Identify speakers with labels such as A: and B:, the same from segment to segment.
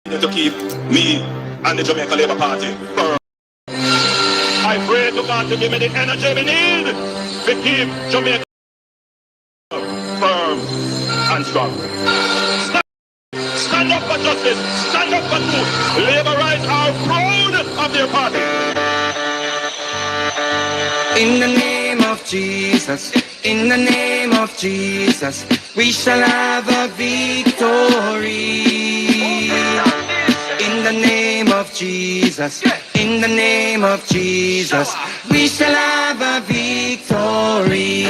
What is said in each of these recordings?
A: to keep me and the Jamaica Labour Party firm. I pray to God to give me the energy we need to keep Jamaica firm and strong. Stand up for justice, stand up for truth. Labour rights are proud of their party.
B: In the name of Jesus, in the name of Jesus, we shall have a victory. In the name of Jesus, in the name of Jesus, we shall have a victory.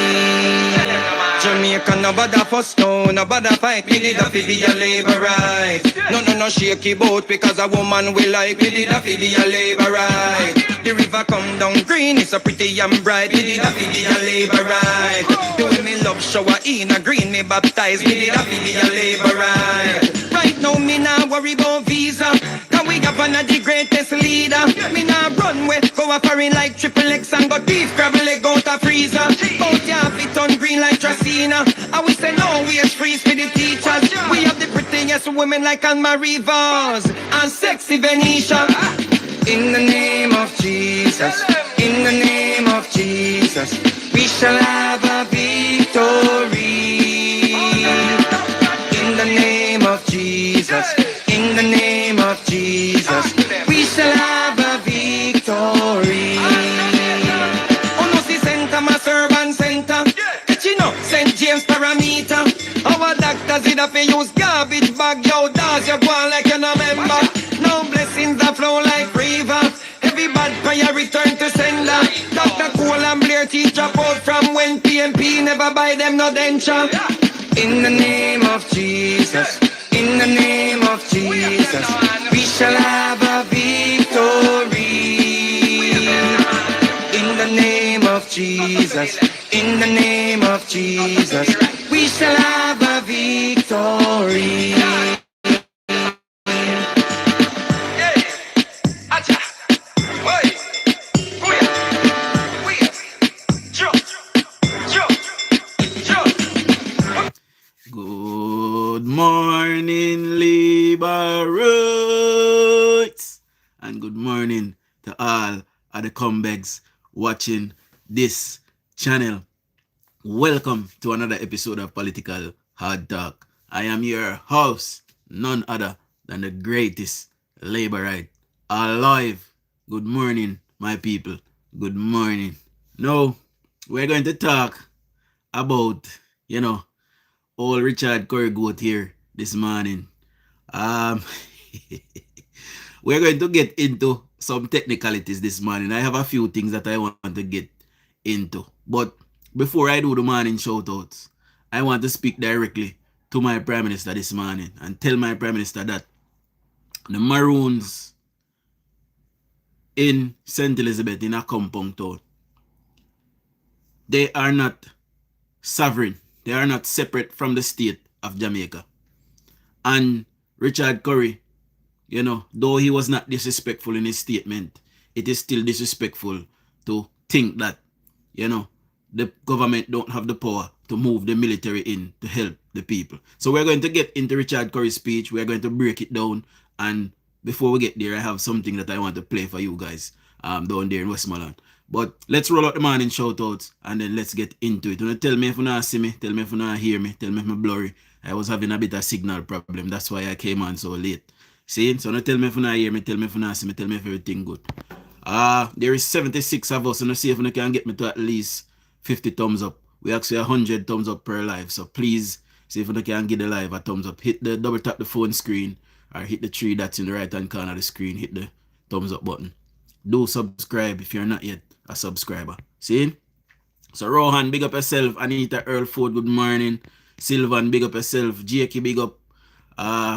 B: Jamaica, no bother fuss, no bother fight. We did a for the labor right. No shaky boat because a woman we like. We did a for the labor right. The river come down green, it's so pretty and bright. We did a for the labor right. The way me love shower in a green, me baptized. We did a for the labor right. Right now me nah worry about visa, cause we have one of the greatest leader. Me nah run with, go a foreign like Triple X and go beef crab leg out a freezer. Out ya fit on green like Tracina. I will say no waste freeze for the teachers. We have the prettiest women like Anne-Marie Vaz and sexy Venetia. In the name of Jesus, in the name of Jesus, we shall have a victory. In the name of Jesus, in the name of Jesus, we shall have a victory. Oh no, see center, my servant center. You know, St. James parameter. Our doctors in a fi use garbage bag. Yo, does you go on like you no member. No blessings that flow like river. Every bad prayer return to sender. Dr. Cole and Blair teach drop out from when PMP never buy them no denture. In the name of Jesus, in the name of Jesus, we shall have a victory. In the name of Jesus, in the name of Jesus, we shall have a victory.
C: Good morning, Liberates, and good morning to all of the comebacks watching this channel. Welcome to another episode of Political Hard Talk. I am your host, none other than the greatest Laborite alive. Good morning, my people. Good morning. Now, we're going to talk about, old Richard Curry goat here this morning. We're going to get into some technicalities this morning. I have a few things that I want to get into. But before I do the morning shoutouts, I want to speak directly to my Prime Minister this morning and tell my Prime Minister that the Maroons in St. Elizabeth in a compound town, they are not sovereign. They are not separate from the state of Jamaica. And Richard Curry, though he was not disrespectful in his statement, it is still disrespectful to think that, the government don't have the power to move the military in to help the people. So we're going to get into Richard Curry's speech. We're going to break it down. And before we get there, I have something that I want to play for you guys down there in Westmoreland. But let's roll out the morning shoutouts and then let's get into it. Tell me if you not see me, tell me if you not hear me, tell me if I'm blurry. I was having a bit of signal problem. That's why I came on so late. See? So tell me if you not hear me, tell me if you not see me, tell me if everything good. There is 76 of us, and see if you can get me to at least 50 thumbs up. We actually 100 thumbs up per live. So please, see if you can give the live a thumbs up. Hit the double tap the phone screen or hit the 3 dots in the right hand corner of the screen. Hit the thumbs up button. Do subscribe if you're not yet a subscriber. See? So Rohan, big up yourself. Anita Earl Ford, good morning. Sylvan, big up yourself. Jakey, big up.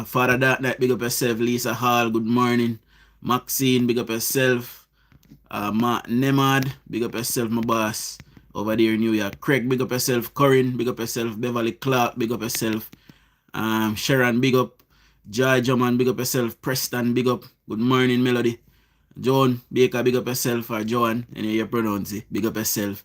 C: Father Dark Night, big up yourself. Lisa Hall, good morning. Maxine, big up yourself. Nemad, big up yourself, my boss. Over there in New York. Craig, big up yourself. Corinne, big up yourself. Beverly Clark, big up yourself. Sharon, big up. Joy Joman, big up yourself. Preston, big up. Good morning, Melody. John Baker, big up yourself. Or Joan, any you pronounce it. Big up yourself.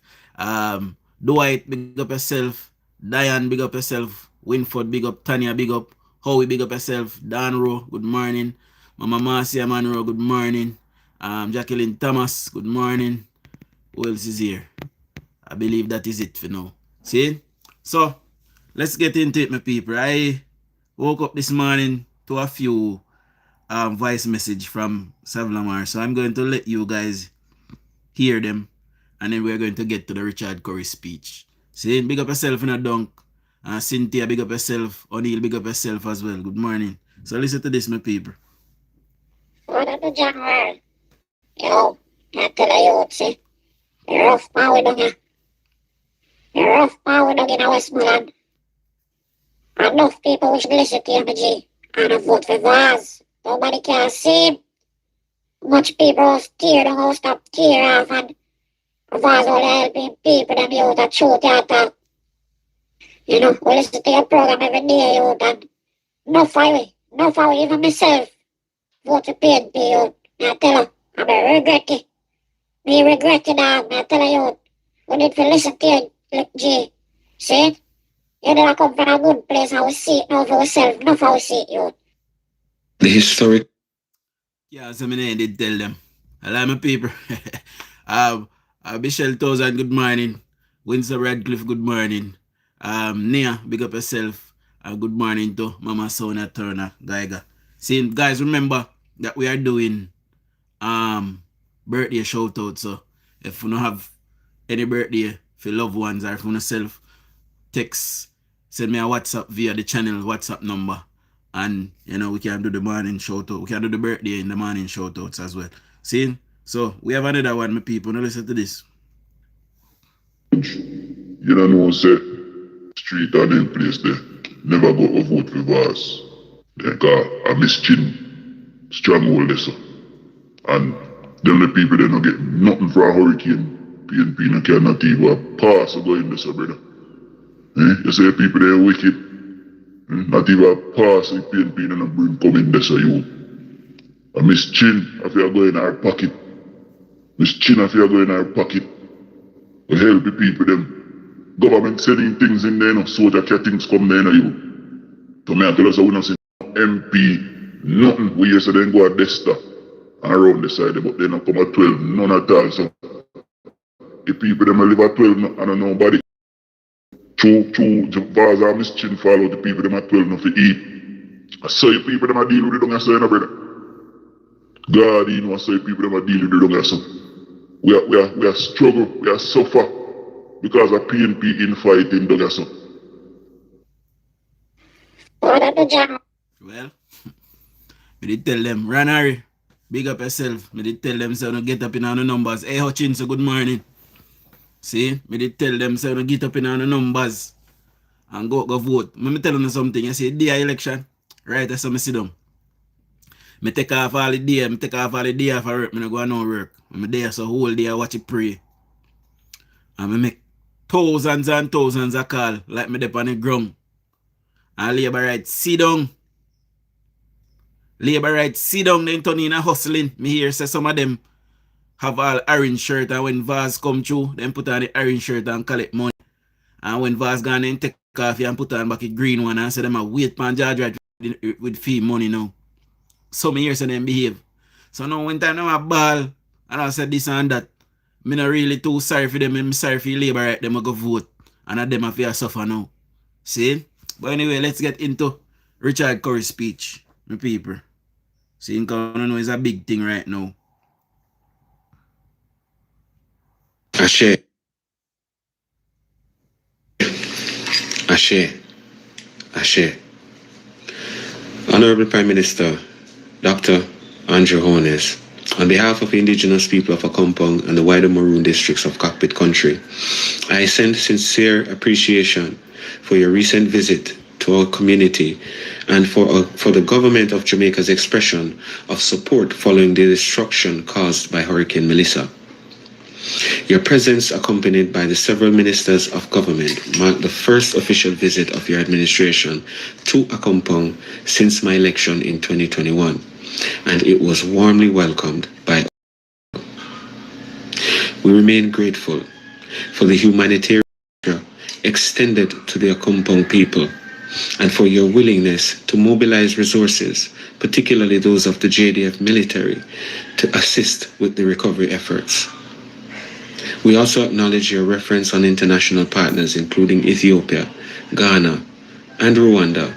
C: Dwight, big up yourself. Diane, big up yourself. Winford, big up. Tanya, big up. Howie, big up yourself. Dan Rowe, good morning. Mama Marcia Monroe, good morning. Jacqueline Thomas, good morning. Who else is here? I believe that is it for now. See? So, let's get into it, my people. I woke up this morning to a few voice message from Savlamar. So I'm going to let you guys hear them. And then we're going to get to the Richard Curry speech. See? Big up yourself in a dunk. Cynthia, big up yourself. O'Neill, big up yourself as well. Good morning. So listen to this, my people.
D: What are the general? Yo, I tell you, see, the rough power down here. The rough power down in Westmoreland. Enough people wish to listen to him, G, and a vote for Vaz. Nobody can see him. Much people tear down, all stop tear off, and Vaz all helping people, them youth, and shoot at. You know, we listen to your program every day, youth, and no fire, even myself. Vote for PNP, youth. I tell you, I regret it. Me regret it now, I tell you, we need to listen to you, look, G. See? You never come from a good place, and we see it now for ourselves, not for we see it, youth.
B: The historic.
C: Yeah, so I did tell them. I like my people. Michelle Thousand, good morning. Winsor Radcliffe, good morning. Nia, big up yourself. Good morning to Mama Sonia Turner, Geiger. See, guys, remember that we are doing birthday shout out. So if you don't have any birthday for loved ones, or if you want self text, send me a WhatsApp via the channel WhatsApp number. And you know, we can do the morning shout out. We can do the birthday in the morning shout outs as well. See? So we have another one, my people. Now listen to this.
E: You don't know, say, street or them place there. Never go to vote for Vaz. Because I miss Chin, stronghold there, so. And them the people they don't get nothing for a hurricane. PNP no cannot even pass or go in there, so brother. You say people they wicked. Not even pass the PNP no bring come in there, so you. I miss Chin if you go in our pocket. Miss Chin if you go in our pocket. We help the people them. Government sending things in there, no soldier care things come there, no you. So me I tell us we don't see MP, nothing. We used to then go at Desta and around the side, but they don't come at 12, none at all. So the people them live at 12 and don't know nobody. True, Vaz and Miss Chin follow the people them at 12 not to eat. I saw you people them a deal with it, don't say no brother. God, you know, I saw you people them a deal with it, don't say. We are struggle, we are suffer because of PNP infighting, don't say.
D: What are the general?
C: Well, we did tell them, Ranari, big up yourself. We did tell them, so don't get up in on the numbers. Hey, Hutchins, so good morning. See, we did tell them, so don't get up in on the numbers and go vote. Let me tell you something. You see, day election, right? That's how I sit down. I take off all the day, for work. I don't go on no work. I'm there so whole day I watch it pray. And I make thousands and thousands of calls like me dip on the ground. And labor right, sit down. Labor right, sit down, then turn in and hustling. Me hear say some of them have all orange shirt, and when Vaz come through, then put on the orange shirt and collect money. And when Vaz gone, then take off and put on back a green one and say them a wait pan George right with fee money now. Some years and them behave. So now when time them a ball, and I said this and that, me not really too sorry for them, I'm sorry for labor right, them a go vote. And them a feel suffer now. See? But anyway, let's get into Richard Curry's speech, my people. See, you know it's a big thing right now.
F: Ashe. Honorable Prime Minister, Dr. Andrew Holness, on behalf of the indigenous people of Akompong and the wider Maroon districts of Cockpit Country, I send sincere appreciation for your recent visit to our community and for the government of Jamaica's expression of support following the destruction caused by Hurricane Melissa. Your presence, accompanied by the several ministers of government, marked the first official visit of your administration to Akompong since my election in 2021, and it was warmly welcomed by all. We remain grateful for the humanitarian extended to the Akompong people and for your willingness to mobilize resources, particularly those of the JDF military, to assist with the recovery efforts. We also acknowledge your reference on international partners, including Ethiopia, Ghana, and Rwanda,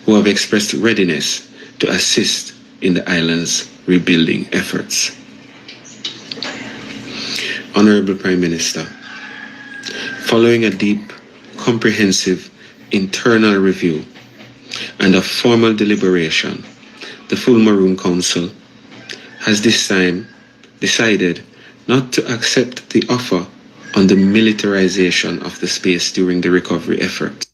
F: who have expressed readiness to assist in the island's rebuilding efforts. Honorable Prime Minister, following a deep, comprehensive internal review and a formal deliberation, the full Maroon Council has this time decided not to accept the offer on the militarization of the space during the recovery effort.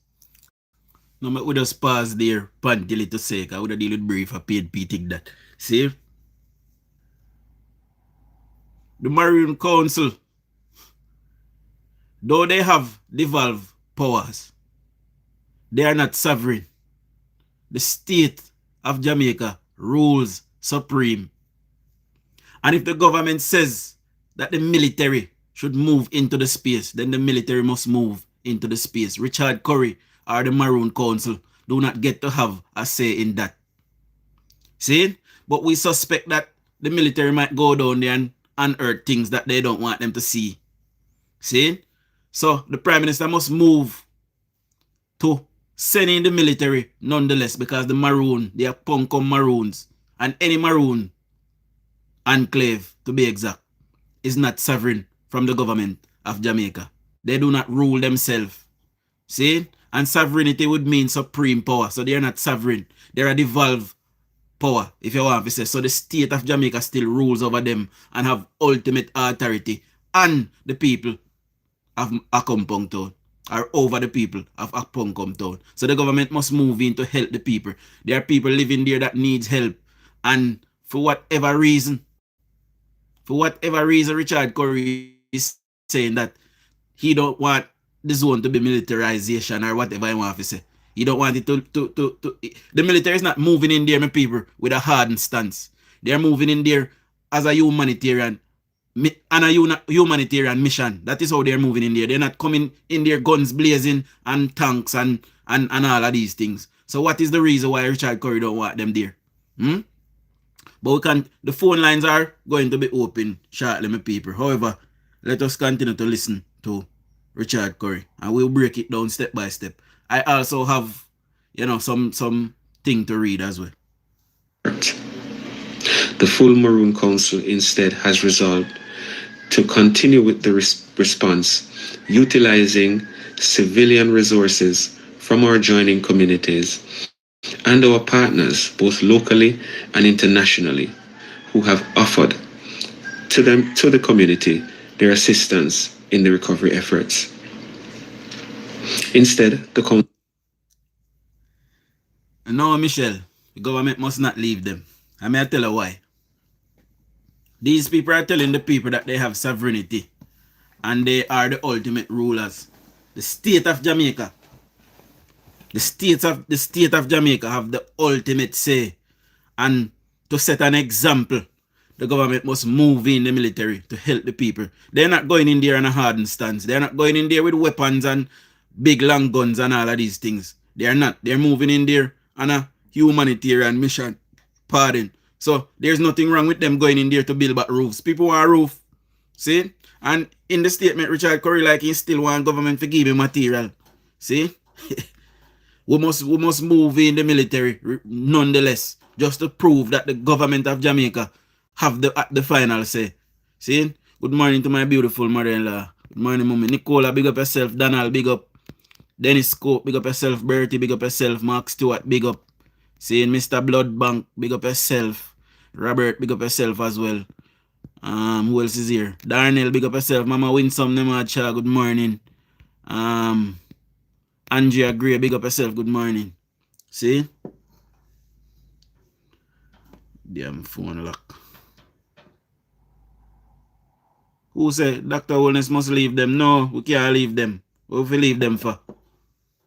C: No, but we just pause there, pantilly to say, I would have deal with brief, I paid take that. See? The Maroon Council, though they have devolved powers, they are not sovereign. The state of Jamaica rules supreme. And if the government says that the military should move into the space, then the military must move into the space. Richard Curry or the Maroon Council do not get to have a say in that. See? But we suspect that the military might go down there and unearth things that they don't want them to see. See? So the Prime Minister must move to send in the military nonetheless, because the Maroon, they are Puncom Maroons, and any Maroon enclave, to be exact, is not sovereign from the government of Jamaica. They do not rule themselves. See? And sovereignty would mean supreme power. So they are not sovereign. They are a devolved power, if you want to say. So the state of Jamaica still rules over them and have ultimate authority and the people of Akompong Town, or over the people of Akompong Town. So the government must move in to help the people. There are people living there that needs help. And for whatever reason, Richard Curry is saying that he don't want the zone to be militarization or whatever he want to say. He don't want it to the military is not moving in there, my people, with a hardened stance. They are moving in there as a humanitarian mission. That is how they're moving in there. They're not coming in there guns blazing and tanks and all of these things. So what is the reason why Richard Curry don't want them there? But the phone lines are going to be open shortly, my people. However, let us continue to listen to Richard Curry, and we'll break it down step by step. I also have, some thing to read as well.
F: The full Maroon Council instead has resolved to continue with the response, utilizing civilian resources from our joining communities and our partners, both locally and internationally, who have offered to the community their assistance in the recovery efforts. Instead, the council...
C: No, Michelle, the government must not leave them. I may tell you why. These people are telling the people that they have sovereignty and they are the ultimate rulers. The state of Jamaica. The state of Jamaica have the ultimate say. And to set an example, the government must move in the military to help the people. They're not going in there on a hardened stance. They're not going in there with weapons and big long guns and all of these things. They are not. They're moving in there on a humanitarian mission. Pardon. So there's nothing wrong with them going in there to build back roofs. People want a roof. See? And in the statement, Richard Curry, like, he still want government to give him material. See? we must move in the military nonetheless, just to prove that the government of Jamaica have the final say. See? Good morning to my beautiful mother-in-law. Good morning, mommy. Nicola, big up yourself. Donald, big up. Dennis Cope, big up yourself. Bertie, big up yourself. Mark Stewart, big up. Seeing Mr. Bloodbank, big up yourself. Robert, big up yourself as well. Who else is here? Darnell, big up yourself. Mama Winsome, Nemacha, good morning. Andrea Gray, big up yourself, good morning. See? Damn phone lock. Who said Dr. Wellness must leave them? No, we can't leave them. What if we leave them for?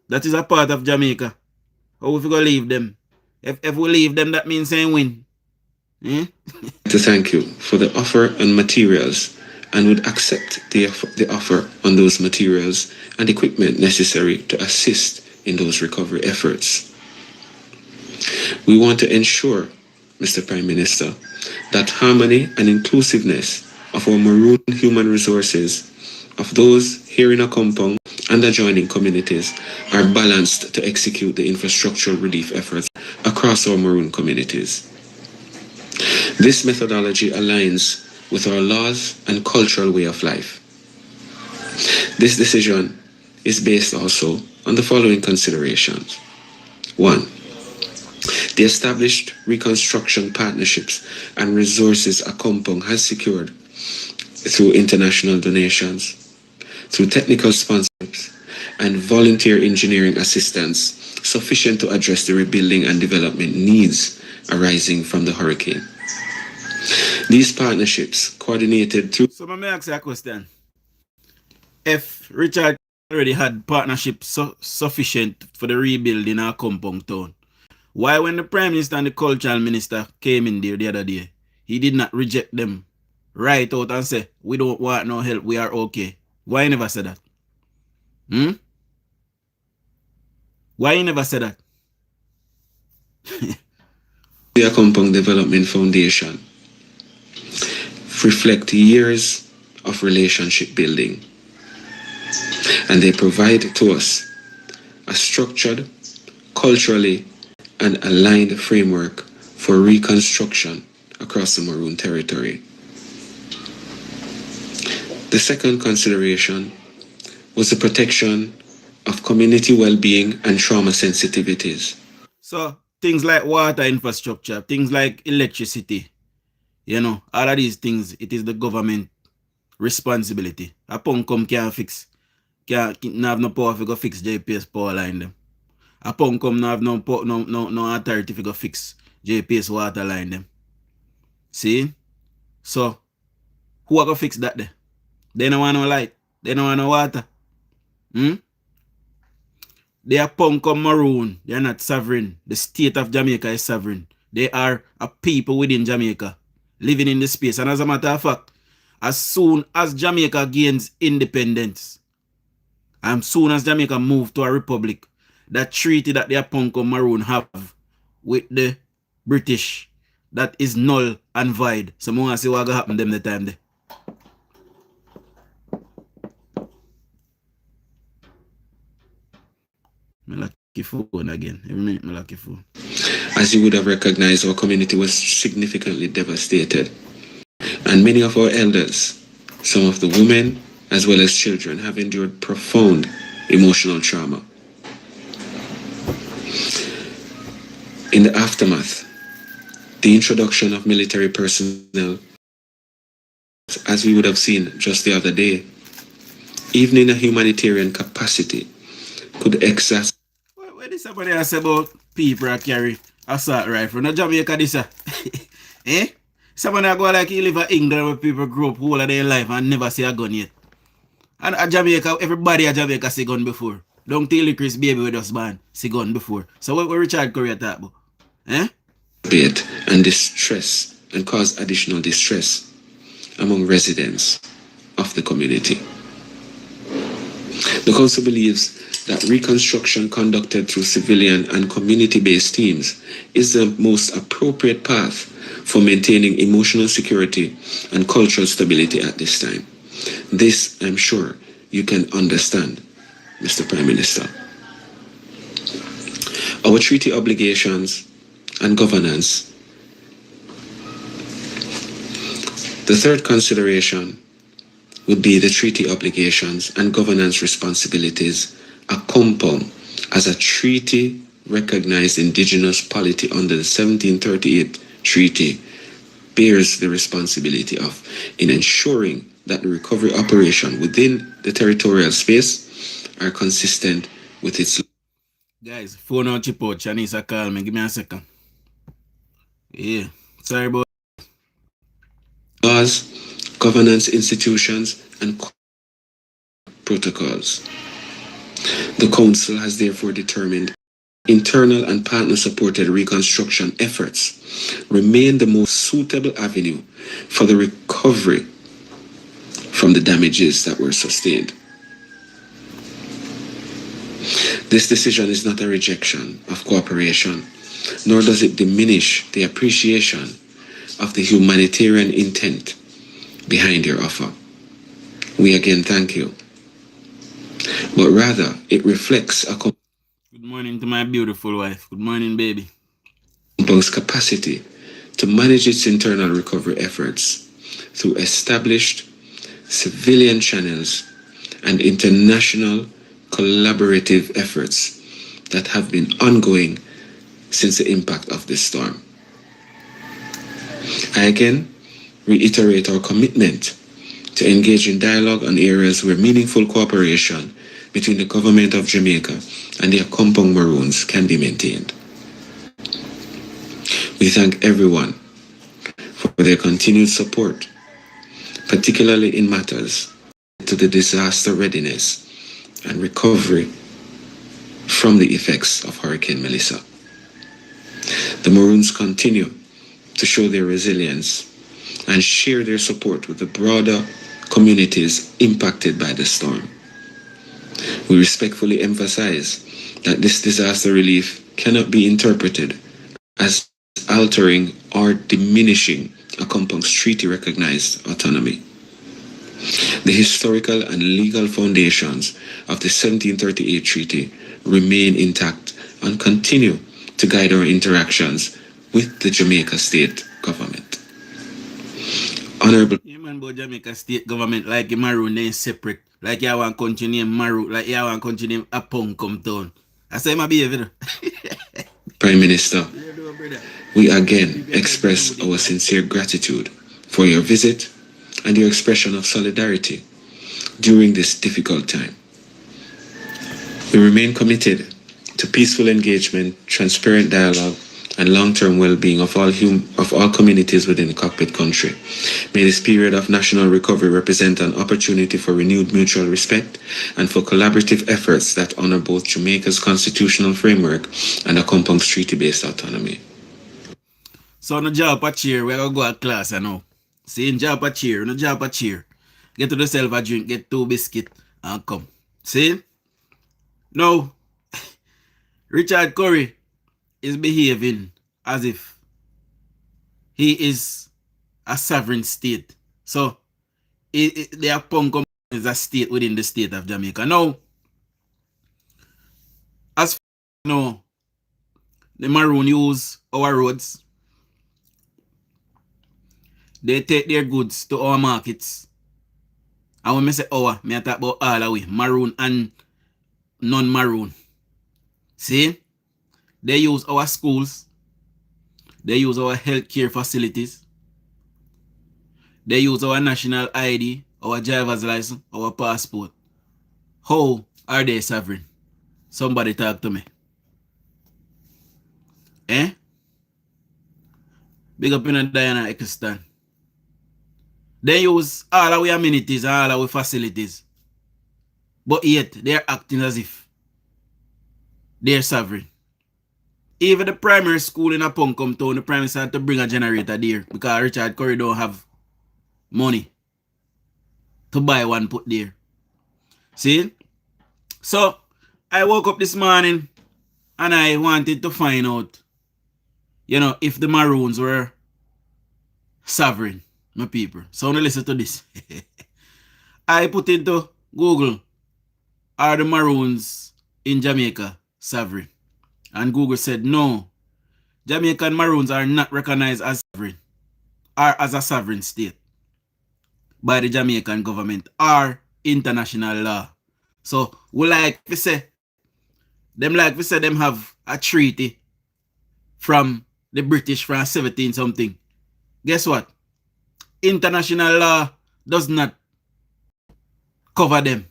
C: That is a part of Jamaica. How if we go leave them? If we leave them, that means they win.
F: To thank you for the offer and materials, and would accept the offer on those materials and equipment necessary to assist in those recovery efforts. We want to ensure, Mr. Prime Minister, that harmony and inclusiveness of our Maroon human resources, of those here in Akompong and adjoining communities, are balanced to execute the infrastructural relief efforts across our Maroon communities. This methodology aligns with our laws and cultural way of life. This decision is based also on the following considerations. 1. The established reconstruction partnerships and resources Akompong has secured through international donations, through technical sponsorships, and volunteer engineering assistance sufficient to address the rebuilding and development needs arising from the hurricane. These partnerships coordinated through...
C: So let me ask you a question. If Richard already had partnerships sufficient for the rebuilding of Akompong town, why when the Prime Minister and the Cultural Minister came in there the other day, he did not reject them right out and say, we don't want no help, we are okay? Why he never said that? Why he never said that?
F: The Akompong Development Foundation reflect years of relationship building, and they provide to us a structured, culturally and aligned framework for reconstruction across the Maroon territory. The second consideration was the protection of community well-being and trauma sensitivities.
C: So things like water infrastructure, things like electricity, you know, all of these things, it is the government responsibility. Akompong can't fix, can't have no power to go fix JPS power line them. Akompong have no authority to go fix JPS water line them. See? So who are gonna fix that there? They don't want no light. They don't want no water. They are Akompong Maroon. They are not sovereign. The state of Jamaica is sovereign. They are a people within Jamaica living in the space. And as a matter of fact, as soon as Jamaica gains independence, and soon as Jamaica move to a republic, that treaty that the Akompong Maroon have with the British, that is null and void. So I want to see what will happen them the time there. My lucky phone again. Every minute my lucky phone.
F: As you would have recognized, our community was significantly devastated. And many of our elders, some of the women as well as children, have endured profound emotional trauma. In the aftermath, the introduction of military personnel, as we would have seen just the other day, even in a humanitarian capacity, could exacerbate.
C: What is somebody else about people that carry assault rifle? No Jamaica this eh? Somebody go like you live in England where people grow up whole of their life and never see a gun yet. And at Jamaica, everybody at Jamaica see gun before. Don't tell Chris baby with us man see gun before. So what Richard Curry talk about?
F: And distress and cause additional distress among residents of the community. The council believes that reconstruction conducted through civilian and community-based teams is the most appropriate path for maintaining emotional security and cultural stability at this time. This, I'm sure, you can understand, Mr. Prime Minister. Our treaty obligations and governance. The third consideration would be the treaty obligations and governance responsibilities Akompong as a treaty recognized indigenous polity under the 1738 treaty bears the responsibility of in ensuring that the recovery operation within the territorial space are consistent with its...
C: Guys, phone out chip out. Chanisa call me. Give me a second. Yeah, sorry about
F: laws, governance institutions, and protocols. The Council has therefore determined internal and partner-supported reconstruction efforts remain the most suitable avenue for the recovery from the damages that were sustained. This decision is not a rejection of cooperation, nor does it diminish the appreciation of the humanitarian intent behind your offer. We again thank you. But rather, it reflects a
C: Good morning to my beautiful wife. Good morning, baby.
F: compound's capacity to manage its internal recovery efforts through established civilian channels and international collaborative efforts that have been ongoing since the impact of this storm. I again reiterate our commitment to engage in dialogue on areas where meaningful cooperation between the government of Jamaica and the Accompong Maroons can be maintained. We thank everyone for their continued support, particularly in matters to the disaster readiness and recovery from the effects of Hurricane Melissa. The Maroons continue to show their resilience and share their support with the broader communities impacted by the storm. We respectfully emphasize that this disaster relief cannot be interpreted as altering or diminishing Accompong's treaty-recognized autonomy. The historical and legal foundations of the 1738 treaty remain intact and continue to guide our interactions with the Jamaica state government. Honorable
C: But Jamaica state government like the Maroon they separate. Like you want country name Maroon, like you want country name Apong come town. I say my behavior.
F: Prime Minister, we again express our sincere gratitude for your visit and your expression of solidarity during this difficult time. We remain committed to peaceful engagement, transparent dialogue, and long-term well-being of all communities within the cockpit country. May this period of national recovery represent an opportunity for renewed mutual respect and for collaborative efforts that honor both Jamaica's constitutional framework and Accompong's treaty-based autonomy.
C: So no job a cheer, we're gonna go to class now. See in job a cheer, no job a cheer. Get to yourself a drink, get 2 biscuits and come. See? Now, Richard Curry is behaving as if he is a sovereign state. So, the Accompong is a state within the state of Jamaica. Now, as you know, the Maroon use our roads. They take their goods to our markets. And when I say our, I talk about all the way, Maroon and non-Maroon. See? They use our schools. They use our healthcare facilities. They use our national ID, our driver's license, our passport. How are they sovereign? Somebody talk to me. Eh? Big up in Diana Ekistan. They use all our amenities and all our facilities. But yet, they're acting as if they're sovereign. Even the primary school in Apong come town, the prime minister had to bring a generator there because Richard Curry don't have money to buy one put there. See? So, I woke up this morning and I wanted to find out, if the Maroons were sovereign, my people. So, now listen to this. I put into Google, are the Maroons in Jamaica sovereign? And Google said, no, Jamaican Maroons are not recognized as sovereign or as a sovereign state by the Jamaican government or international law. So, we say them have a treaty from the British from 17 something. Guess what? International law does not cover them.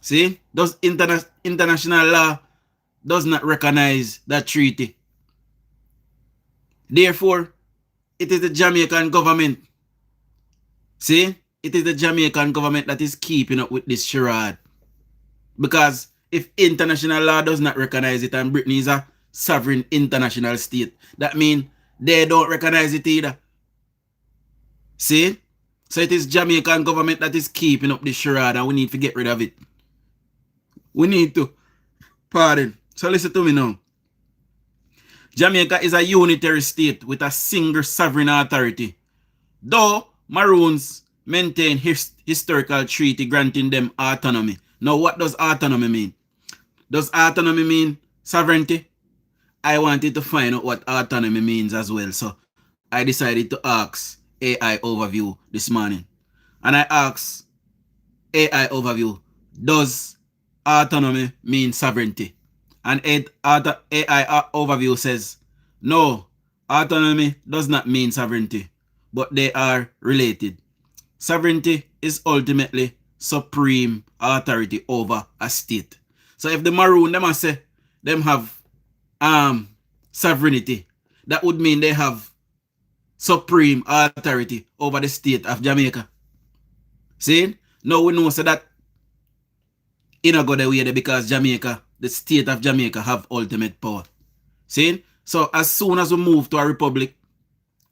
C: See? International law does not recognize that treaty. Therefore, it is the Jamaican government. See? It is the Jamaican government that is keeping up with this charade. Because if international law does not recognize it and Britain is a sovereign international state, that means they don't recognize it either. See? So it is Jamaican government that is keeping up this charade and we need to get rid of it. We need to Pardon. So listen to me now. Jamaica is a unitary state with a single sovereign authority. Though Maroons maintain historical treaty granting them autonomy. Now, what does autonomy mean? Does autonomy mean sovereignty? I wanted to find out what autonomy means as well. So I decided to ask AI Overview this morning. And I asked AI Overview, does autonomy mean sovereignty? And AI Overview says, no, autonomy does not mean sovereignty, but they are related. Sovereignty is ultimately supreme authority over a state. So if the Maroon, them say, them have sovereignty, that would mean they have supreme authority over the state of Jamaica. See? Now we know so that it not go the way there because Jamaica, the state of Jamaica, have ultimate power. See? So as soon as we move to a republic,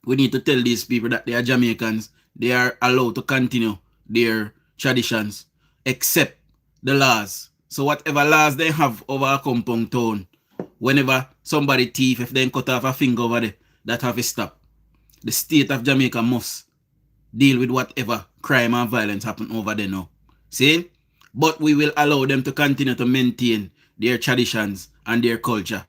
C: we need to tell these people that they are Jamaicans. They are allowed to continue their traditions, except the laws. So whatever laws they have over a compound town, whenever somebody thief, if they cut off a finger over there, that have to stop. The state of Jamaica must deal with whatever crime and violence happen over there now. See? But we will allow them to continue to maintain their traditions and their culture.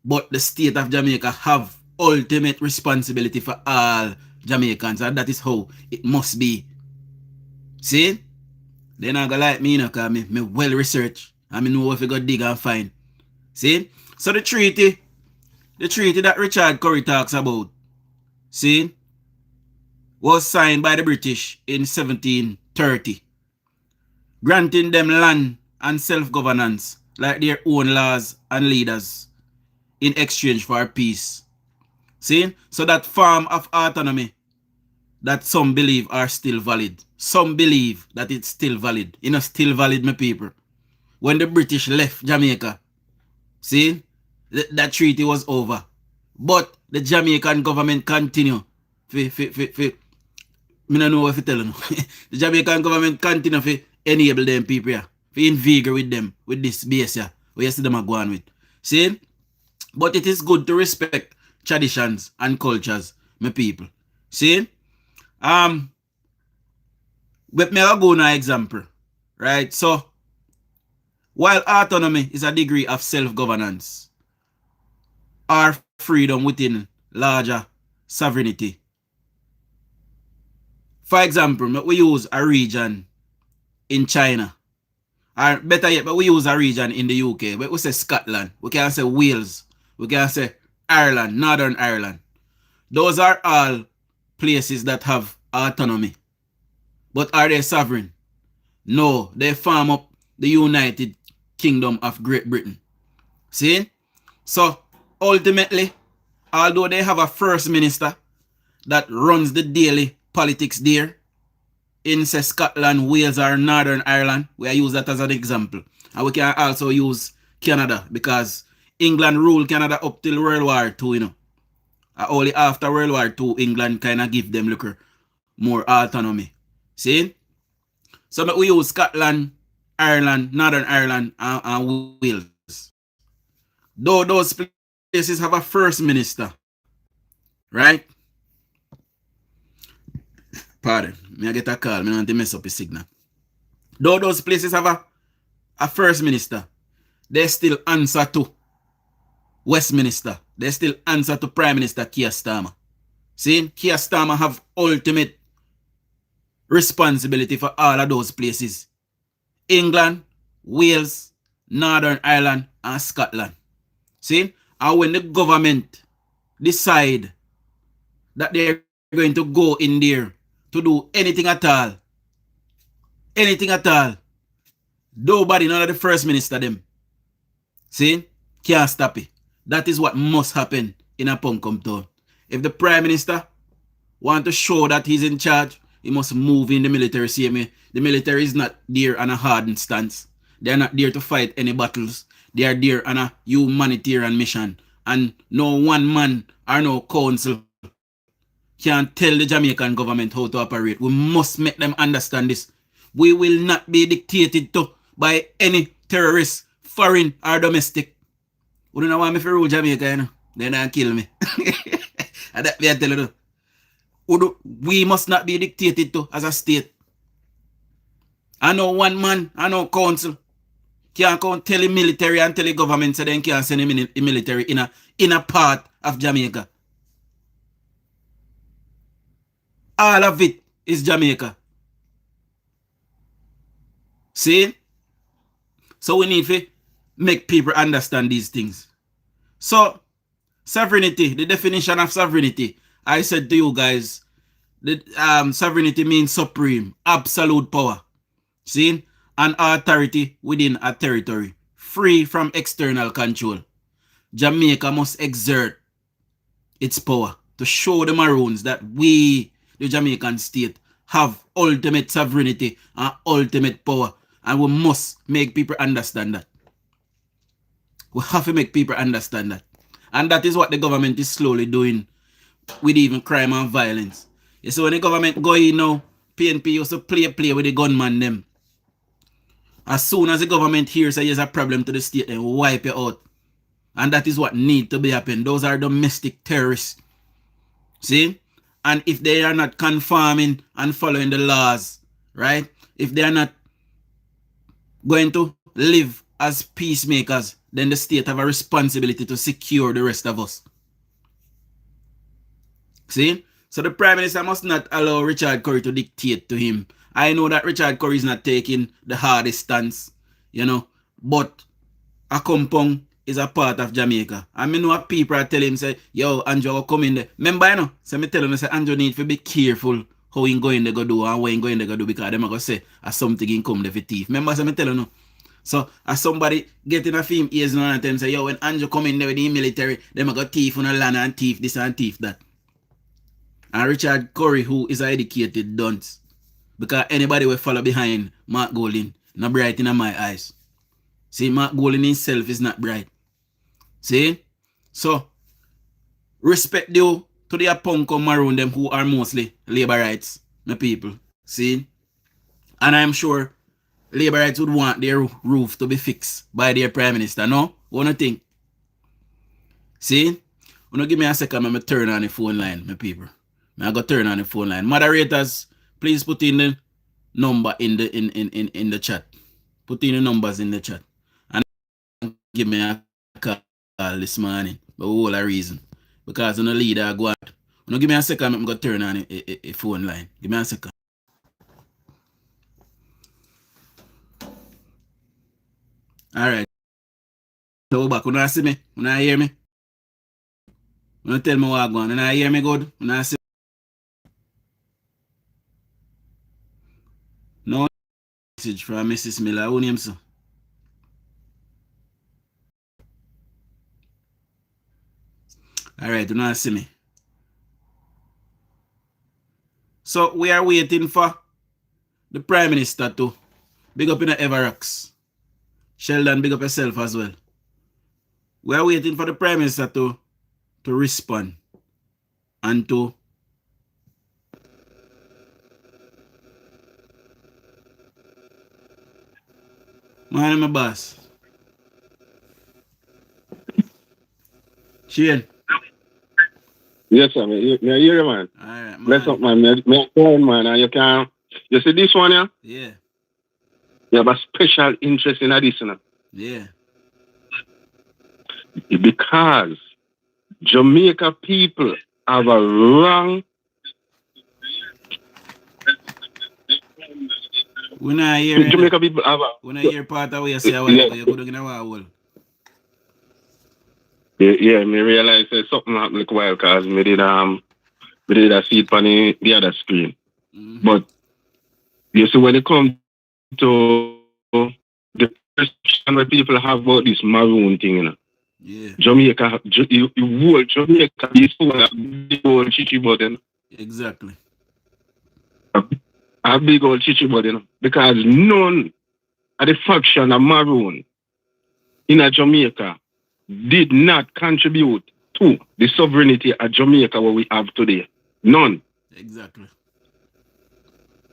C: But the state of Jamaica have ultimate responsibility for all Jamaicans, and that is how it must be. See? They're not gonna like me, you know, because me well researched. I know if you go dig and find. See? So the treaty that Richard Curry talks about, see, was signed by the British in 1730, granting them land and self-governance like their own laws and leaders in exchange for peace. See? So that form of autonomy that some believe are still valid. Some believe that it's still valid. You know, still valid, my people. When the British left Jamaica, see, that treaty was over. But the Jamaican government continue. Me don't know what to tell you. The Jamaican government continue to enable them people here. To invigorate them with this base here. Where you see them are going with. See? But it is good to respect traditions and cultures, my people. See? Let me go on an example. Right? So, while autonomy is a degree of self-governance or freedom within larger sovereignty. For example, we use a region in China. Or better yet, but we use a region in the UK. We say Scotland. We can say Wales. We can say Ireland, Northern Ireland. Those are all places that have autonomy. But are they sovereign? No, they form up the United Kingdom of Great Britain. See? So, ultimately, although they have a first minister that runs the daily politics there, in say Scotland, Wales, or Northern Ireland, we use that as an example. And we can also use Canada, because England ruled Canada up till World War II, you know. Only after World War II, England kind of give them more autonomy. See? So we use Scotland, Ireland, Northern Ireland, and Wales. Though those places have a first minister, right? Pardon, me I get a call, me don't want to mess up the signal. Though those places have a first minister, they still answer to Westminster. They still answer to Prime Minister Keir Starmer. See, Keir Starmer have ultimate responsibility for all of those places. England, Wales, Northern Ireland, and Scotland. See? And when the government decide that they're going to go in there to do anything at all, nobody, none of the first minister them, see, can't stop it. That is what must happen in a Puncom town. If the Prime Minister want to show that he's in charge, he must move in the military. See me? The military is not there on a hardened stance. They are not there to fight any battles. They are there on a humanitarian mission. And no one man or no council can tell the Jamaican government how to operate. We must make them understand this. We will not be dictated to by any terrorist foreign or domestic. Who don't want me to rule Jamaica, you know? Then they kill me. And that me I tell you. We must not be dictated to as a state. I know one man, I know council can't tell the military and tell the government so then can't send the military in a part of Jamaica. All of it is Jamaica. See? So we need to make people understand these things. So, sovereignty, the definition of sovereignty, I said to you guys, sovereignty means supreme, absolute power. See? An authority within a territory, free from external control. Jamaica must exert its power to show the Maroons that we, the Jamaican state, have ultimate sovereignty and ultimate power. And we must make people understand that. We have to make people understand that. And that is what the government is slowly doing with even crime and violence. You see, when the government go in now, PNP used to play with the gunman them. As soon as the government hears that there's a problem to the state, they wipe you out. And that is what needs to be happening. Those are domestic terrorists. See? And if they are not conforming and following the laws, right? If they are not going to live as peacemakers, then the state have a responsibility to secure the rest of us. See? So the Prime Minister must not allow Richard Curry to dictate to him. I know that Richard Curry is not taking the hardest stance, you know, but a compound is a part of Jamaica. And I know what people are telling him, say, yo, Andrew will come in there. Remember, you know, so me tell him, say, Andrew need to be careful how he going to go do and what he going to go do because them are going to say, as something in come there for thief. Remember, so me tell him, no. So, as somebody getting a film ears now and them say, yo, when Andrew come in there with the military, them are going to thief on the land and thief this and thief that. And Richard Curry, who is an educated dunce, because anybody will follow behind Mark Golding, not bright in my eyes. See, Mark Golding himself is not bright. See? So, respect due to the Aponko Maroon them who are mostly labor rights, my people. See? And I'm sure labor rights would want their roof to be fixed by their Prime Minister, no? What do you think? See? Wanna give me a second, I'm going to turn on the phone line, my people. I'm going to turn on the phone line. Moderators, please put in the number in the chat. Put in the numbers in the chat. And give me a call this morning. But whole a reason. Because I'm a leader I go out. Give me a second, I'm going to turn on a phone line. Give me a second. Alright. So back. You see me? You hear me? You tell me what I'm going. You hear me good? You see me? No message from Mrs. Miller. Who name so? Alright, you not see me. So we are waiting for the Prime Minister to big up in the Everox. Sheldon, big up yourself as well. We are waiting for the Prime Minister to respond and to my boss. Shane.
G: Yes, sir. Me hear you, man.
C: Alright, man.
G: Mess up, man. Me man. And you can. You see this one, yeah?
C: Yeah.
G: You have a special interest in this, you know?
C: Yeah.
G: Because Jamaica people have a wrong.
C: When I hear
G: Jamaica people have a.
C: when I hear part of what you say, you could get a wall.
G: Yeah, me realize there's something happened like a while because me did a seat on the other screen.
C: Mm-hmm.
G: But you see when it comes to the perception where people have about this maroon thing, you know.
C: Yeah.
G: Jamaica, Jamaica is full of big old chichi body, you know.
C: Exactly.
G: A big old chichi body, you know. Because none of the faction of maroon in a Jamaica did not contribute to the sovereignty of Jamaica what we have today. None.
C: Exactly.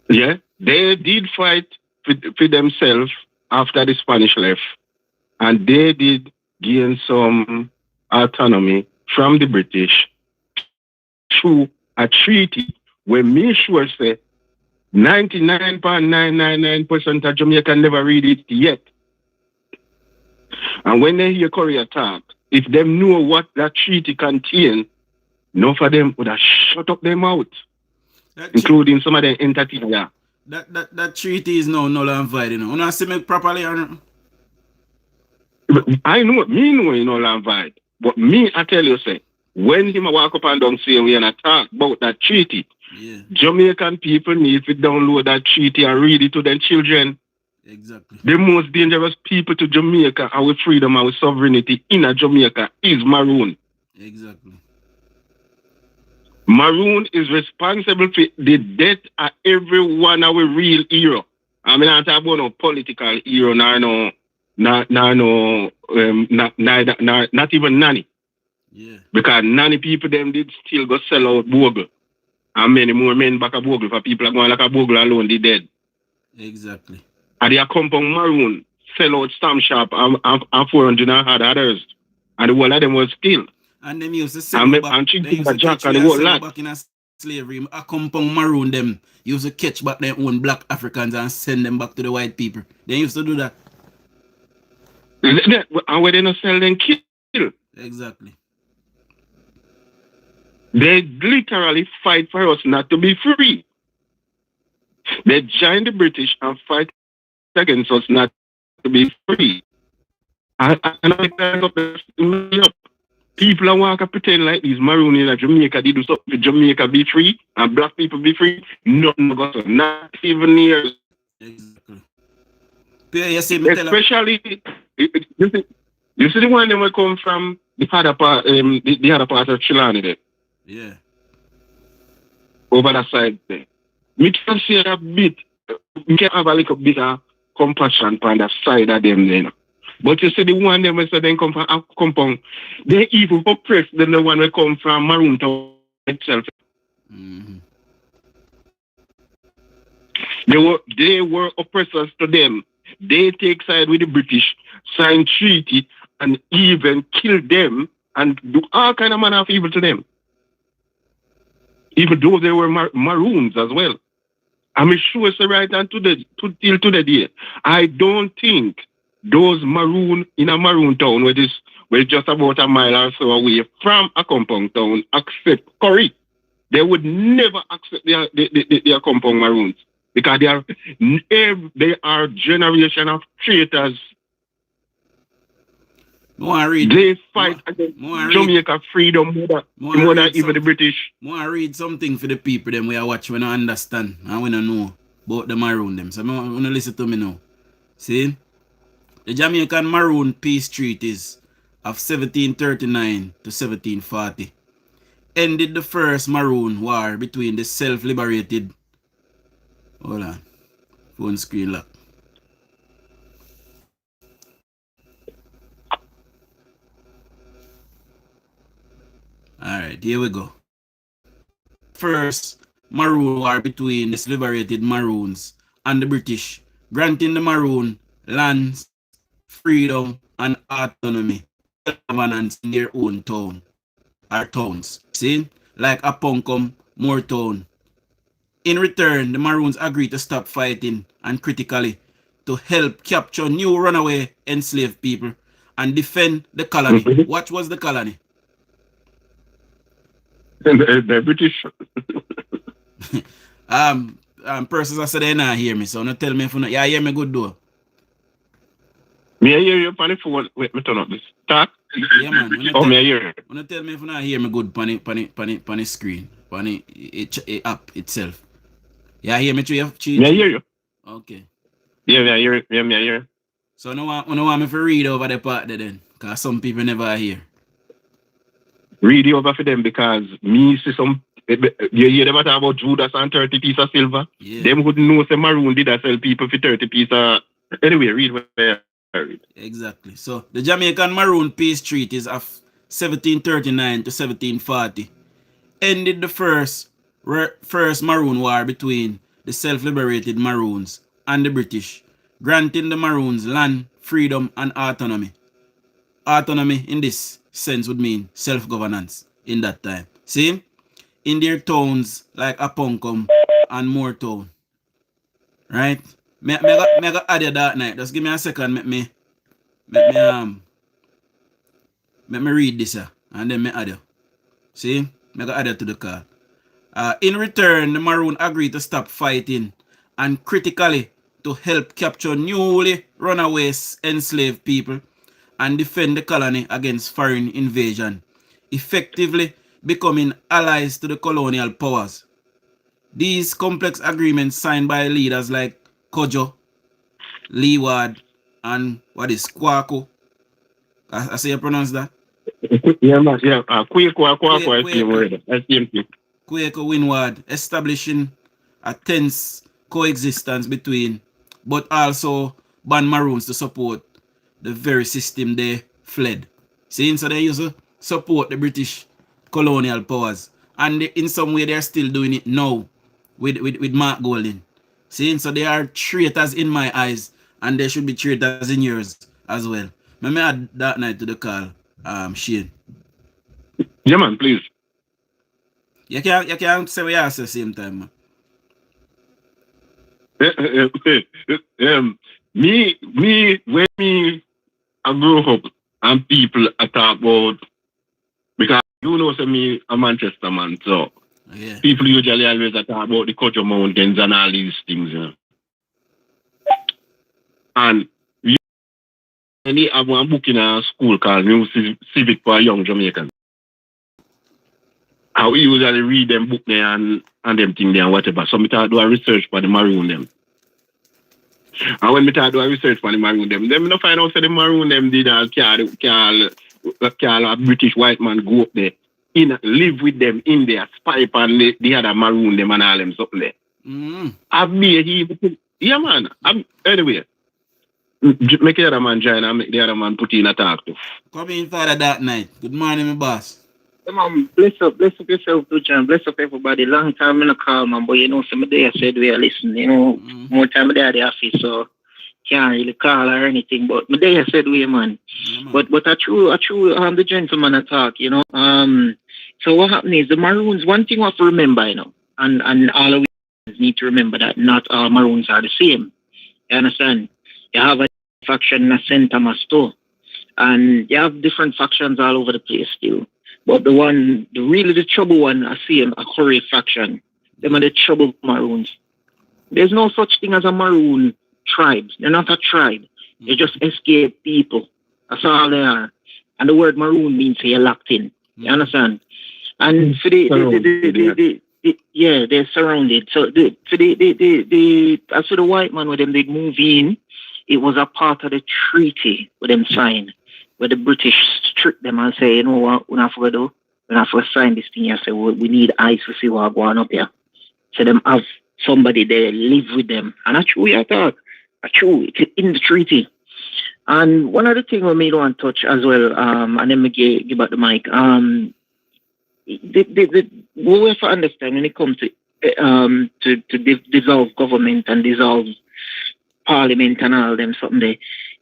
G: Yeah, they did fight for themselves after the Spanish left. And they did gain some autonomy from the British through a treaty where me sure say 99.999% of Jamaica never read it yet. And when they hear Korea talk, if them know what that treaty contains, none of them would have shut up their mouth, including some of them entertainers.
C: That treaty is now null and void, you know. You know, see me properly or not?
G: I know, me know you know land void. But me, I tell you, say, when him walk up and down say we and talk about that treaty,
C: Yeah,
G: Jamaican people need to download that treaty and read it to their children.
C: exactly.
G: The most dangerous people to Jamaica, our freedom, our sovereignty in a Jamaica is Maroon.
C: Exactly.
G: Maroon is responsible for the death of every one of our real hero. I mean, I'm talking about no political hero, not even nanny.
C: Yeah,
G: Because nanny people them did still go sell out Bogle. And many more men back a Bogle for people are going like a Bogle alone, they dead.
C: exactly.
G: And they are compound Maroon, sell out Stamp Shop and 400 and had others. And the whole of them was killed.
C: And them used to sell
G: And
C: back.
G: and
C: They
G: Chicken
C: used to
G: Jack
C: catch
G: and the
C: we
G: whole
C: sell
G: lot.
C: back in a slavery. A compound Maroon them used to catch back their own black Africans and send them back to the white people. They used to do that.
G: And when they not sell them kill.
C: Exactly.
G: They literally fight for us not to be free. They join the British and fight against us not to be free. And I can't up me up. People are walking pretend like these Maroon in Jamaica, they do something for Jamaica be free and black people be free. Nothing got us. Not even near.
C: Exactly. Pierre, you see me tell her.
G: Especially, you see the one that will come from the other part, the other part of Chilani there.
C: Yeah.
G: Over that side there. We can see a bit, we can have a little bit of compassion on the side of them there. But you see the one them say they come from a compound, they even oppressed than the one that come from Maroon Town itself.
C: Mm-hmm.
G: They were oppressors to them. They take side with the British, sign treaty, and even kill them and do all kind of manner of evil to them. Even though they were Maroons as well. I'm sure it's right and till the day. I don't think those Maroon in a Maroon town where just about a mile or so away from a compound town accept Curry. They would never accept their compound Maroons because they are generation of traitors. They fight against Jamaica freedom more than even the British.
C: I read something for the people them we are watch when I understand and when I know about the Maroon them. So I want to listen to me now. See? The Jamaican Maroon peace treaties of 1739 to 1740 ended the first Maroon war between the self-liberated. Hold on. Phone screen lock. Alright, here we go. First Maroon war between the liberated Maroons and the British, granting the Maroon lands, freedom, and autonomy, governance in their own town or towns. See? Like Aponkum, Moortown. In return, the Maroons agreed to stop fighting and critically to help capture new runaway enslaved people and defend the colony.
G: Mm-hmm.
C: What was the colony?
G: The British.
C: Persons I said they not hear me, so don't tell me if you not. Yeah, hear me good though.
G: Me I hear you on the phone. Wait, me turn up this. Talk.
C: Yeah, man.
G: Me I hear you.
C: Don't tell me if you not hear me good on the screen, on the app itself. Yeah, hear me through your
G: Me I hear you.
C: Okay.
G: Yeah, me I hear it. Yeah, me I hear it.
C: So no want me to read over the part there then, because some people never hear.
G: Read it over for them because me see some. You hear them talk about Judas and 30 pieces of silver.
C: Yeah.
G: Them wouldn't know say Maroon did sell people for 30 pieces. Anyway, read what I read.
C: Exactly. So the Jamaican Maroon peace treaties of 1739 to 1740 ended the first Maroon war between the self-liberated Maroons and the British, granting the Maroons land, freedom, and autonomy. Autonomy in this sense would mean self-governance in that time. See? In their towns like Aponkum and Moortown. Right? Me go add you that night. Just give me a second. Let me read this and then me add you. See? Me go add you to the call. In return, the Maroon agreed to stop fighting and critically to help capture newly runaway enslaved people and defend the colony against foreign invasion, effectively becoming allies to the colonial powers. These complex agreements signed by leaders like Kojo, Leeward, and Kwaku. I say you pronounce that?
G: Yeah, man. Yeah. Kwaku.
C: Quaker Windward, establishing a tense coexistence between, but also ban Maroons to support the very system they fled. See, so they used to support the British colonial powers. And in some way, they're still doing it now with Mark Golding. See, so they are traitors in my eyes, and they should be traitors in yours as well. Let me add that night to the call, Shane.
G: Yeah, man, please.
C: You can't say what you say at the same time,
G: man. When I grew up and people I talk about, because you know, so me a Manchester man, so
C: yeah.
G: People usually always talk about the Kojo Mountains and all these things, you know. And we have one book in a school called New Civic for Young Jamaicans. And we usually read them book there and them thing there and whatever. So I start do a research for the Maroon them. And when I start do a research for the Maroon them I find out that the Maroon them did call a British white man go up there, live with them in there, spy on the other Maroon them and all them something there. Yeah, man. Anyway, make the other man join and make the other man put in a talk to.
C: Come in, Father, that night. Good morning, my boss.
H: Man, bless up yourself too, John. Bless up everybody. Long time in the call, man, but you know, some day I said we are listening, you know, more time there at the office, so can't really call or anything. But my day I said we, man. But a true the gentleman attack, you know. So what happened is the Maroons, one thing we have to remember, you know, and all of us need to remember that not all Maroons are the same. You understand? You have a faction in St. Thomas too. And you have different factions all over the place still. But the trouble one, I see a Curry faction. Them are the trouble Maroons. There's no such thing as a Maroon tribe. They're not a tribe. They just escape people. That's all they are. And the word Maroon means you're locked in. You understand? And for they're surrounded. So as for the white man with them, they move in. It was a part of the treaty with them signed, where the British stripped them and say, you know what, we have to do. We have to sign this thing here. Say, we need eyes to see what's going up here. So them have somebody there live with them. And that's true, I thought. That's true. It's in the treaty. And one other thing we made one touch as well, and then we give back the mic. We have to understand when it comes to dissolve government and dissolve parliament and all them something there.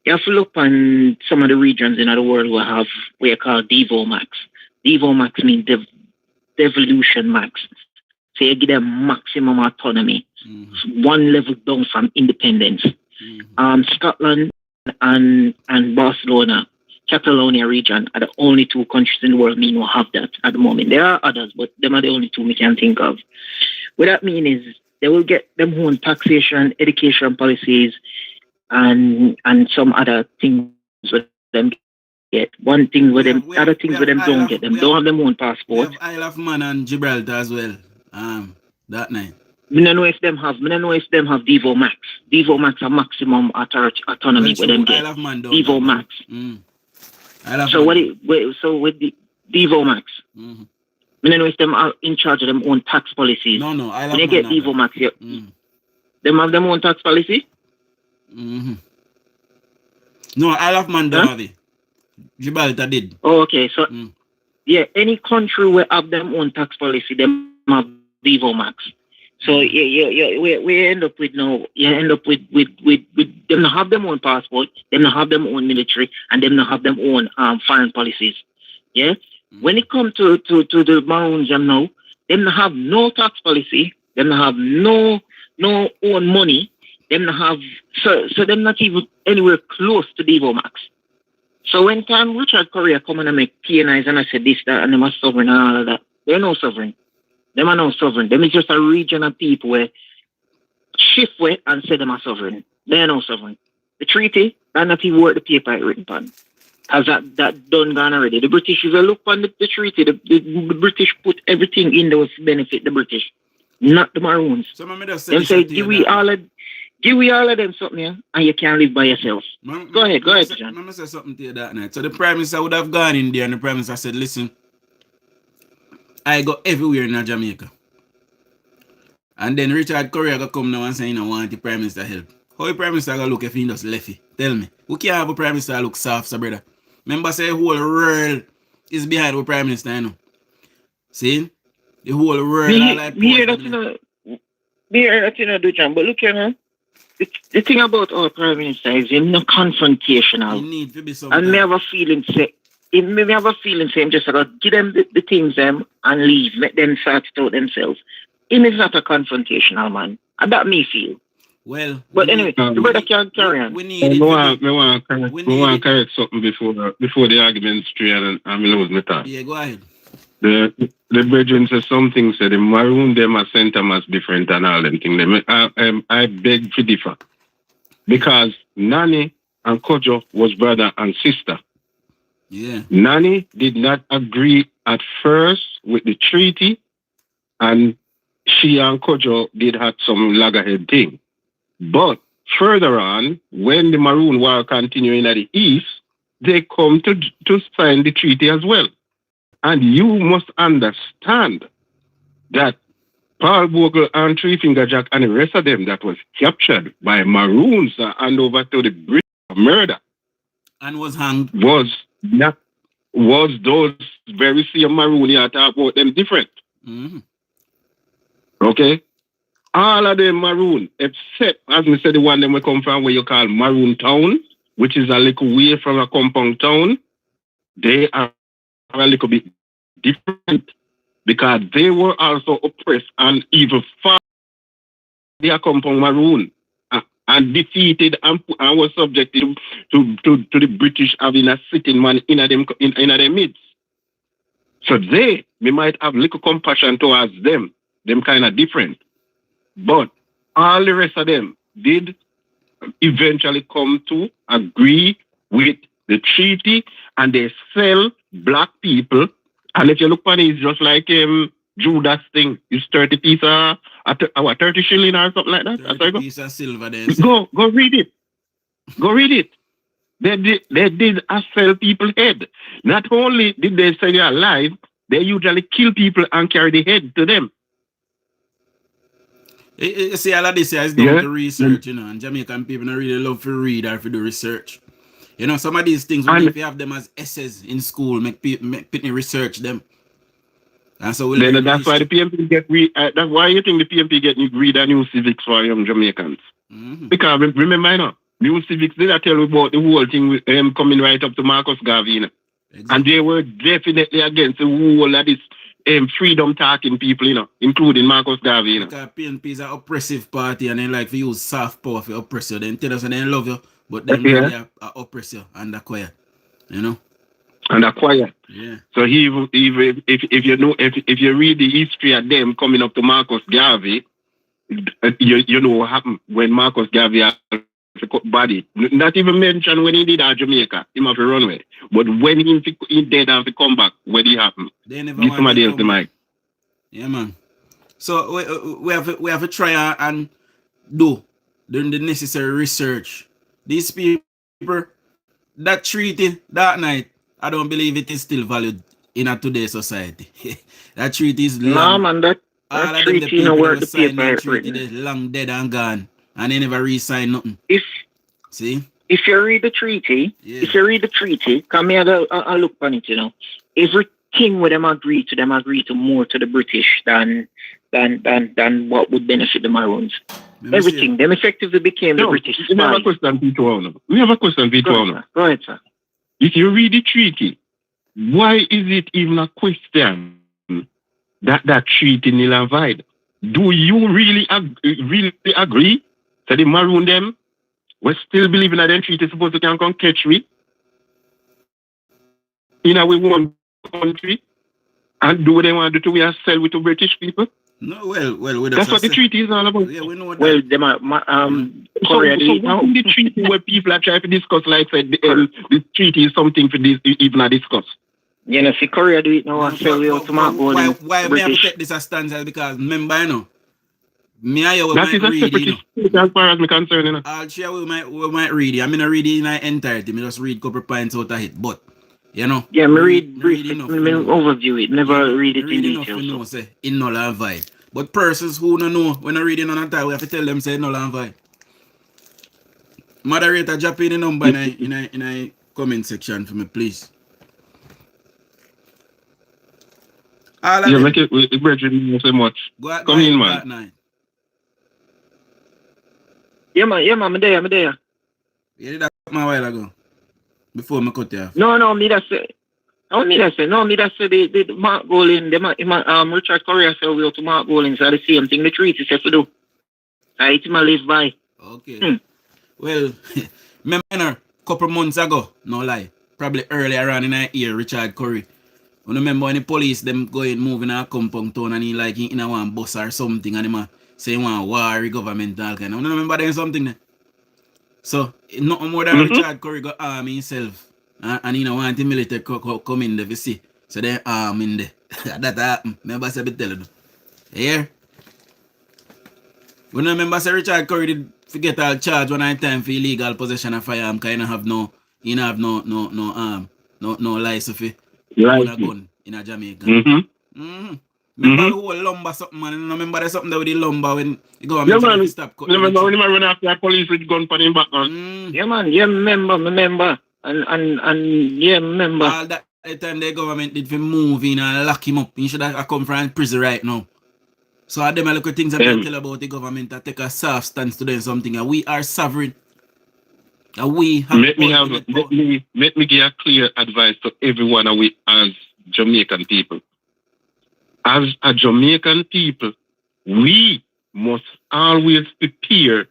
H: You have to look on some of the regions in the world who have what you call Devo Max. Devo Max means devolution max. So you give them maximum autonomy, one level down from independence. Scotland and Barcelona, Catalonia region are the only two countries in the world who have that at the moment. There are others, but them are the only two we can think of. What that means is they will get them own taxation, education policies, and some other things with them get. One thing with them, other things with them don't get. Them don't have them own passport.
C: We have Isle of Man and Gibraltar as well. That night.
H: I don't know if them have Devo Max. Devo Max are maximum autonomy with them get. Devo Max. So with the Devo Max. I don't know if them are in charge of them own tax policies.
C: No.
H: When they get Devo Max, them have them own tax policy?
C: No, Isle of Man don't have it. Gibraltar did.
H: Oh, okay. So, yeah, any country will have them own tax policy, them have Devo Max. So we end up with no. You end up with them not have them own passport, them not have them own military, and them not have them own foreign policies. Yeah. When it comes to the Maroons now, them not have no tax policy, them not have no own money, them not have so them not even anywhere close to Devo Max. So when time Richard Correa come and make PNIs and I said this, that, and them are sovereign and all of that, they're no sovereign. Them are no sovereign. Them is just a region of people where shift way and say them are sovereign. They're no sovereign. The treaty, that not even worth the paper it written on. Has that done gone already? The British, if you look on the treaty, the British put everything in there to benefit the British, not the Maroons.
C: So them
H: say, give we all of them something here, and you can't live by yourself. Go ahead, John.
C: I'm going to say something to you that night. So the Prime Minister would have gone in there and the Prime Minister said, listen, I go everywhere in Jamaica. And then Richard Correa go come now and say, you know, want the Prime Minister help. How the Prime Minister go look if he just left it? Tell me. Who can't have a Prime Minister look soft, so brother? Remember say the whole world is behind the Prime Minister, you know. See? The whole world
H: we hear that you know, John, but look here, man. The thing about our Prime Minister is he's not confrontational.
C: He need to be some
H: and me have a feeling say him just about give them the things them and leave, let them sort it out themselves. Him is not a confrontational man. And that me feel.
C: Well,
H: but anyway, the brother can carry on.
C: We need
G: to correct something before the argument straight and lose my time.
C: Yeah, go ahead.
G: The brethren says something, said the Maroon them are sent them as different and all them things. I beg to differ. Because Nani and Kojo was brother and sister.
C: Yeah.
G: Nani did not agree at first with the treaty, and she and Kojo did have some loggerhead thing. But further on, when the Maroon War continuing at the east, they come to sign the treaty as well. And you must understand that Paul Bogle and Three Finger Jack and the rest of them that was captured by Maroons and over to the British murder
C: and was hanged
G: was those very same Maroon you talk about them different.
C: Mm-hmm.
G: Okay? All of them Maroon, except, as we said, the one them we come from where you call Maroon Town, which is a little way from a compound town, they are a little bit different because they were also oppressed and even fought their compound Maroon and defeated and was subjected to the British having a sitting man in their midst. So we might have little compassion towards them kind of different. But all the rest of them did eventually come to agree with the treaty, and they sell black people. And if you look at it, it's just like Judas thing. It's 30 pieces, 30 shilling or something like that.
C: 30 pieces of silver there.
G: Go read it. Go read it. They did sell people's head. Not only did they sell you alive, they usually kill people and carry the head to them.
C: You see, all of this is down to research, you know, and Jamaican people don't really love to read or to do research. You know, some of these things, if you have them as essays in school, make people research them. And so
G: that's why the PMP that's why you think the PMP get read a new civics for young Jamaicans.
C: Mm-hmm.
G: Because remember, you know, new civics did tell you about the whole thing with coming right up to Marcus Garvey. You know? Exactly. And they were definitely against the whole of this freedom talking people, you know, including Marcus Garvey. You know?
C: Because PNP is an oppressive party and they like to use soft power to oppress you. Then tell us they love you, but then they oppress you and acquire, you know.
G: And acquire.
C: Yeah.
G: So if you know if you read the history of them coming up to Marcus Garvey, you know what happened when Marcus Garvey had a body. Not even mentioned when he did at Jamaica, him have to run away. But when he dead and to come back, when it happened,
C: they never
G: give somebody else the mic.
C: Yeah, man. So we have to try and do the necessary research. These people, that treaty that night, I don't believe it is still valued in a today's society. That treaty is long.
H: No, man, that treaty no worth the paper written.
C: Is long dead and gone, and they never re-signed nothing.
H: If you read the treaty,
C: yeah.
H: come here, I look on it, you know. thing with them agree to more to the British than what would benefit the Maroons. Everything. Them effectively became the British spies.
G: We have a question for you.
H: Go ahead, sir.
G: If you read the treaty, why is it even a question that treaty nil and void? Do you really agree that the Maroon them we still believing that them treaty supposed to can come catch we in our one country and do what they want to do to we and sell with the British people?
C: No, well,
G: that's what the treaty is all about.
C: Yeah, we know that.
H: Well, them are Korea.
G: So the treaty where people are trying to discuss, like said, the treaty is something for this even to discuss.
H: You know, see Korea do it now and sell we out to Mark Gold.
C: Why me have to take this as stance? Because remember, you know, me and you we
G: that
C: might
G: is a
C: read,
G: separate
C: you know.
G: as far as me concerned, you know.
C: All share we might read it. I mean, I read it in its entirety. Me just read a couple points out of it, but you know.
H: Yeah, me read brief,
C: enough,
H: me overview it. Never read it in
C: enough
H: detail.
C: to know, say, in null and void. But persons who don't know when I read it on a time, we have to tell them say null and void. Moderator, drop in the number in a comment section for me, please. All
G: Yeah, make it brethren so much. Come in, man.
H: Yeah, man, I'm there.
C: You did that a while ago. Before me cut you off.
H: No, me that say. The Mark Golding, Richard Correa said we have to Mark Golding, so the same thing the treaty said to do. I him live by.
C: Okay. Well, remember a couple months ago, no lie, probably earlier on in a year, Richard Curry. You remember when the police them going moving a compound town and he like in a one bus or something and him say he want war government and all kind of. You remember there something there? So nothing more than Richard Curry got arm himself. And you know want the military come in there, you see. So they arm in there. That happened. Remember I said be telling you. Here. When I remember say Richard Curry did forget all charge one time for illegal possession of firearm because he have no license for own a gun in a Jamaica. Remember the whole lumber something, man. Remember there's something that with the lumber when the government stop cutting.
G: Remember when he run after the police with gun for him back on?
H: Yeah, man. Yeah, remember. And yeah, remember.
C: All that time the government did for move in and lock him up. He should have come from prison right now. So all them little things I can tell about the government that take a soft stance to do something. And we are sovereign. And we have
G: let me give a clear advice to everyone of we as Jamaican people. As a Jamaican people, we must always prepare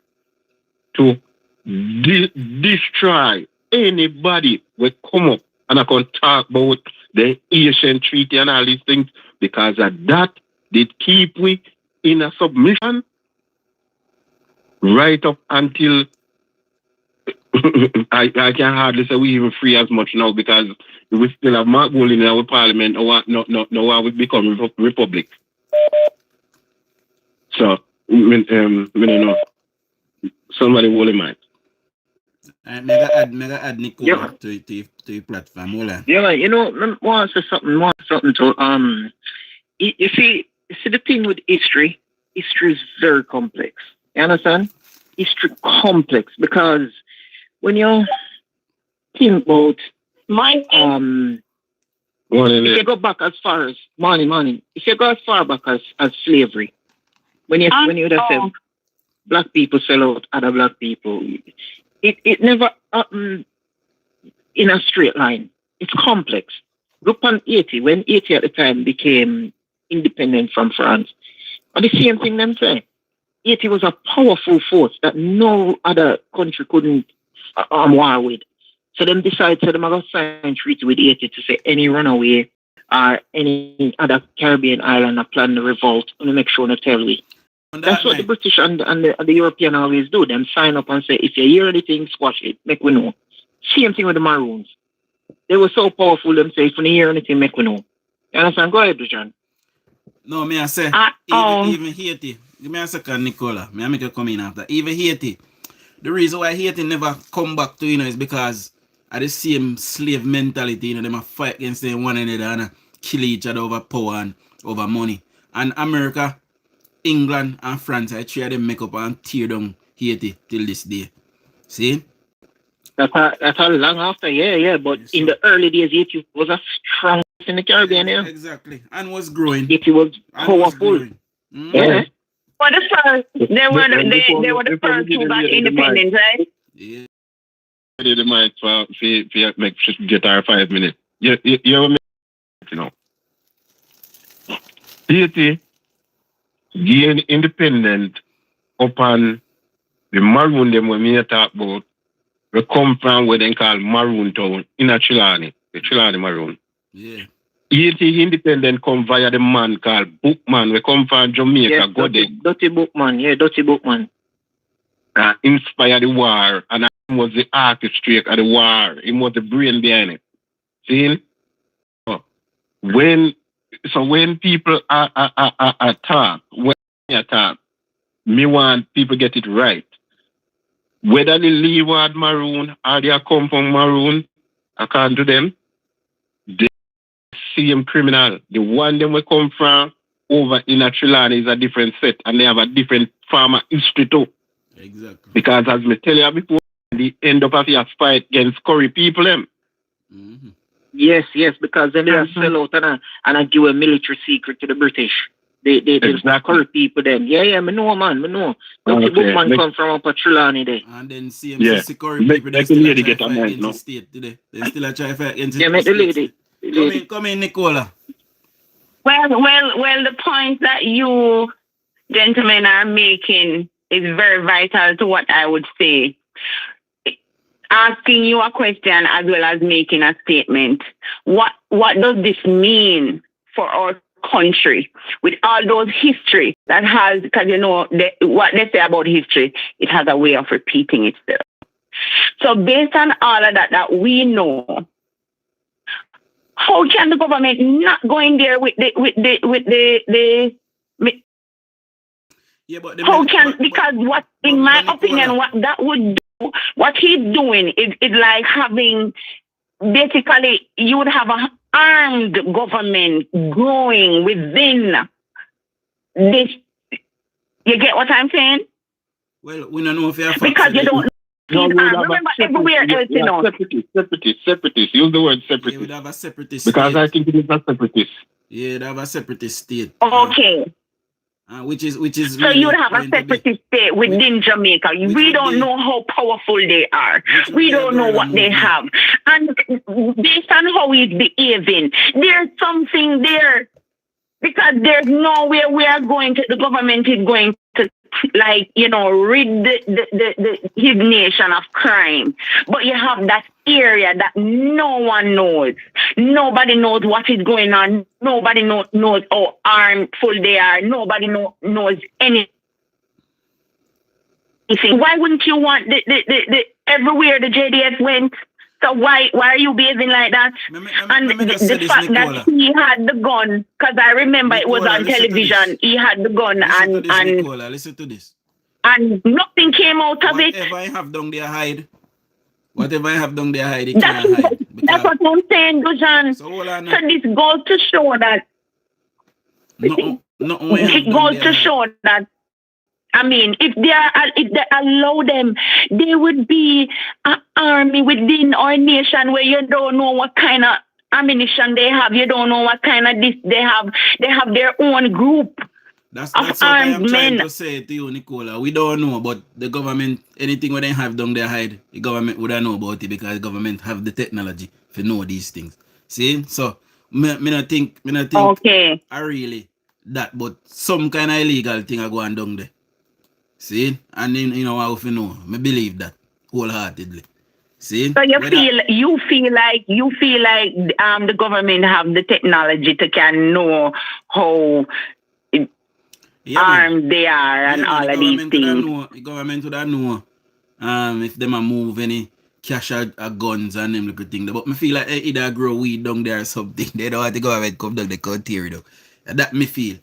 G: to destroy anybody who come up and I can talk about the Asian Treaty and all these things, because of that did keep we in a submission right up until I can hardly say we even free as much now, because we still have Mark Golding in our parliament now we become republic. So I don't know. Somebody hold in mind.
C: Mega add Nicola to your platform. Hola.
H: Yeah, you know, want to say something to you see the thing with history is very complex. You understand? History complex because when you think about if you go back as far as money, if you go as far back as slavery, when you would have said black people sell out other black people, it never happened in a straight line. It's complex. Look on Haiti, when Haiti at the time became independent from France. But the same thing them say. Haiti was a powerful force that no other country couldn't war with. So them decide to them about sign treaty with Haiti to say any runaway or any other Caribbean island that plan the revolt and make sure not tell we. That's what the British and the European always do. Them sign up and say, if you hear anything, squash it, make we know. Same thing with the Maroons. They were so powerful, them say, if you hear anything, make we know. You understand? Go ahead, John.
C: No, me I say, even Haiti, give me a second, Nicola. Me I make you come in after. Even Haiti, the reason why Haiti never come back to, is because of the same slave mentality, they might fight against them one another and kill each other over power and over money. And America, England and France, I try them make up and tear down Haiti till this day. See?
H: That's how long after, yeah. But
C: Yes,
H: in
C: sir.
H: the early days, it was a strong in the Caribbean, yeah.
C: Exactly. And was growing.
H: It was
C: And was
H: powerful.
C: growing.
H: Yeah.
I: For the first, they were the
G: before we
I: first
G: give
I: who
G: the
I: got
G: lady the mic,
I: independent, right?
C: Yeah.
G: the mic for make she get her 5 minutes. You have a minute, you know. Haiti gain independent upon the Maroon them when me talk about. We come from where they call Maroon town in a Chilani, the Chilani Maroon.
C: Yeah.
G: Haiti independent come via the man called Bookman. We come from Jamaica,
H: Yeah,
G: go there.
H: Dirty Bookman, yeah, Dirty Bookman.
G: Inspire the war, and he was the artistry of the war. He was the brain behind it. See? When people are talk, when they talk, me want people get it right. Whether they leave out Maroon or they come from Maroon, according to them, the same criminal. The one them we come from over in a Trilani is a different set, and they have a different farmer history too.
C: Exactly.
G: Because as me tell you before, they end up having a fight against Curry people them.
C: Mm-hmm.
H: Yes, because then they sell out and I give a military secret to the British. They
G: Exactly.
H: Curry people them. Yeah, me know, man, me know. Dirty Bookman come from up at Trelawney there.
C: And then
G: Yeah.
C: CMC Curry people, they
G: Make the
C: still
G: lady
C: try
G: get
C: to
G: a
C: fight
G: mic,
C: against
G: no?
C: the state today. They still a try to fight against
H: Yeah,
C: the
H: make the
C: state.
H: lady.
C: Come in, Nicola.
I: Well, the point that you gentlemen are making is very vital to what I would say. Asking you a question as well as making a statement. What does this mean for our country with all those history that has, because what they say about history, it has a way of repeating itself. So based on all of that we know, how can the government not go in there with the
C: Yeah, but
I: because what, in my opinion, what that would do, what he's doing is like having, basically, you would have an armed government growing within this. You get what I'm saying?
C: Well, we don't know if you have
I: because you don't. Remember, everywhere else,
G: Separatist. Use the word
C: Yeah,
G: separatist.
C: we'd have a separatist
G: Because
C: state.
G: I think it is a separatist.
C: Yeah, they have a separatist state.
I: Okay.
C: Which is
I: So
C: really
I: you would have a
C: going to be-
I: separatist state within Jamaica.
C: which
I: We
C: would
I: don't
C: be-
I: know how powerful they are.
C: which would
I: We
C: be a
I: don't know
C: guerrilla
I: what they
C: movement.
I: have. And based on how he's behaving, there's something there. Because there's nowhere we are going to, the government is going to, rid his nation of crime. But you have that area that no one knows. Nobody knows what is going on. Nobody knows how armful they are. Nobody knows anything. Why wouldn't you want the everywhere the JDF went? So why are you behaving like that? And the fact that he had the gun, because I remember it was on television, he had the gun
C: Nicola, listen to this.
I: And nothing came out of it.
C: Whatever I have down there hide, it can't hide.
I: That's what I'm saying, Dujon. So this goes to show that it goes to show that, I mean, if they allow them, there would be an army within our nation where you don't know what kind of ammunition they have. You don't know what kind of this they have. They have their own group.
C: That's what I am trying to say to you, Nicola. We don't know, but the government, anything what they have down there hide, the government would know about it because the government have the technology to know these things. See? So, me not think
I: okay.
C: I really that, but some kind of illegal thing are going down there. See? And then, how if you know, I believe that wholeheartedly. See?
I: So you feel like the government have the technology to can know how armed they are and all of these things.
C: The government would know if them are move any cash or guns and them little thing. But I feel like either grow weed down there or something. They don't want the government come down, they can't tear it up. That me feel,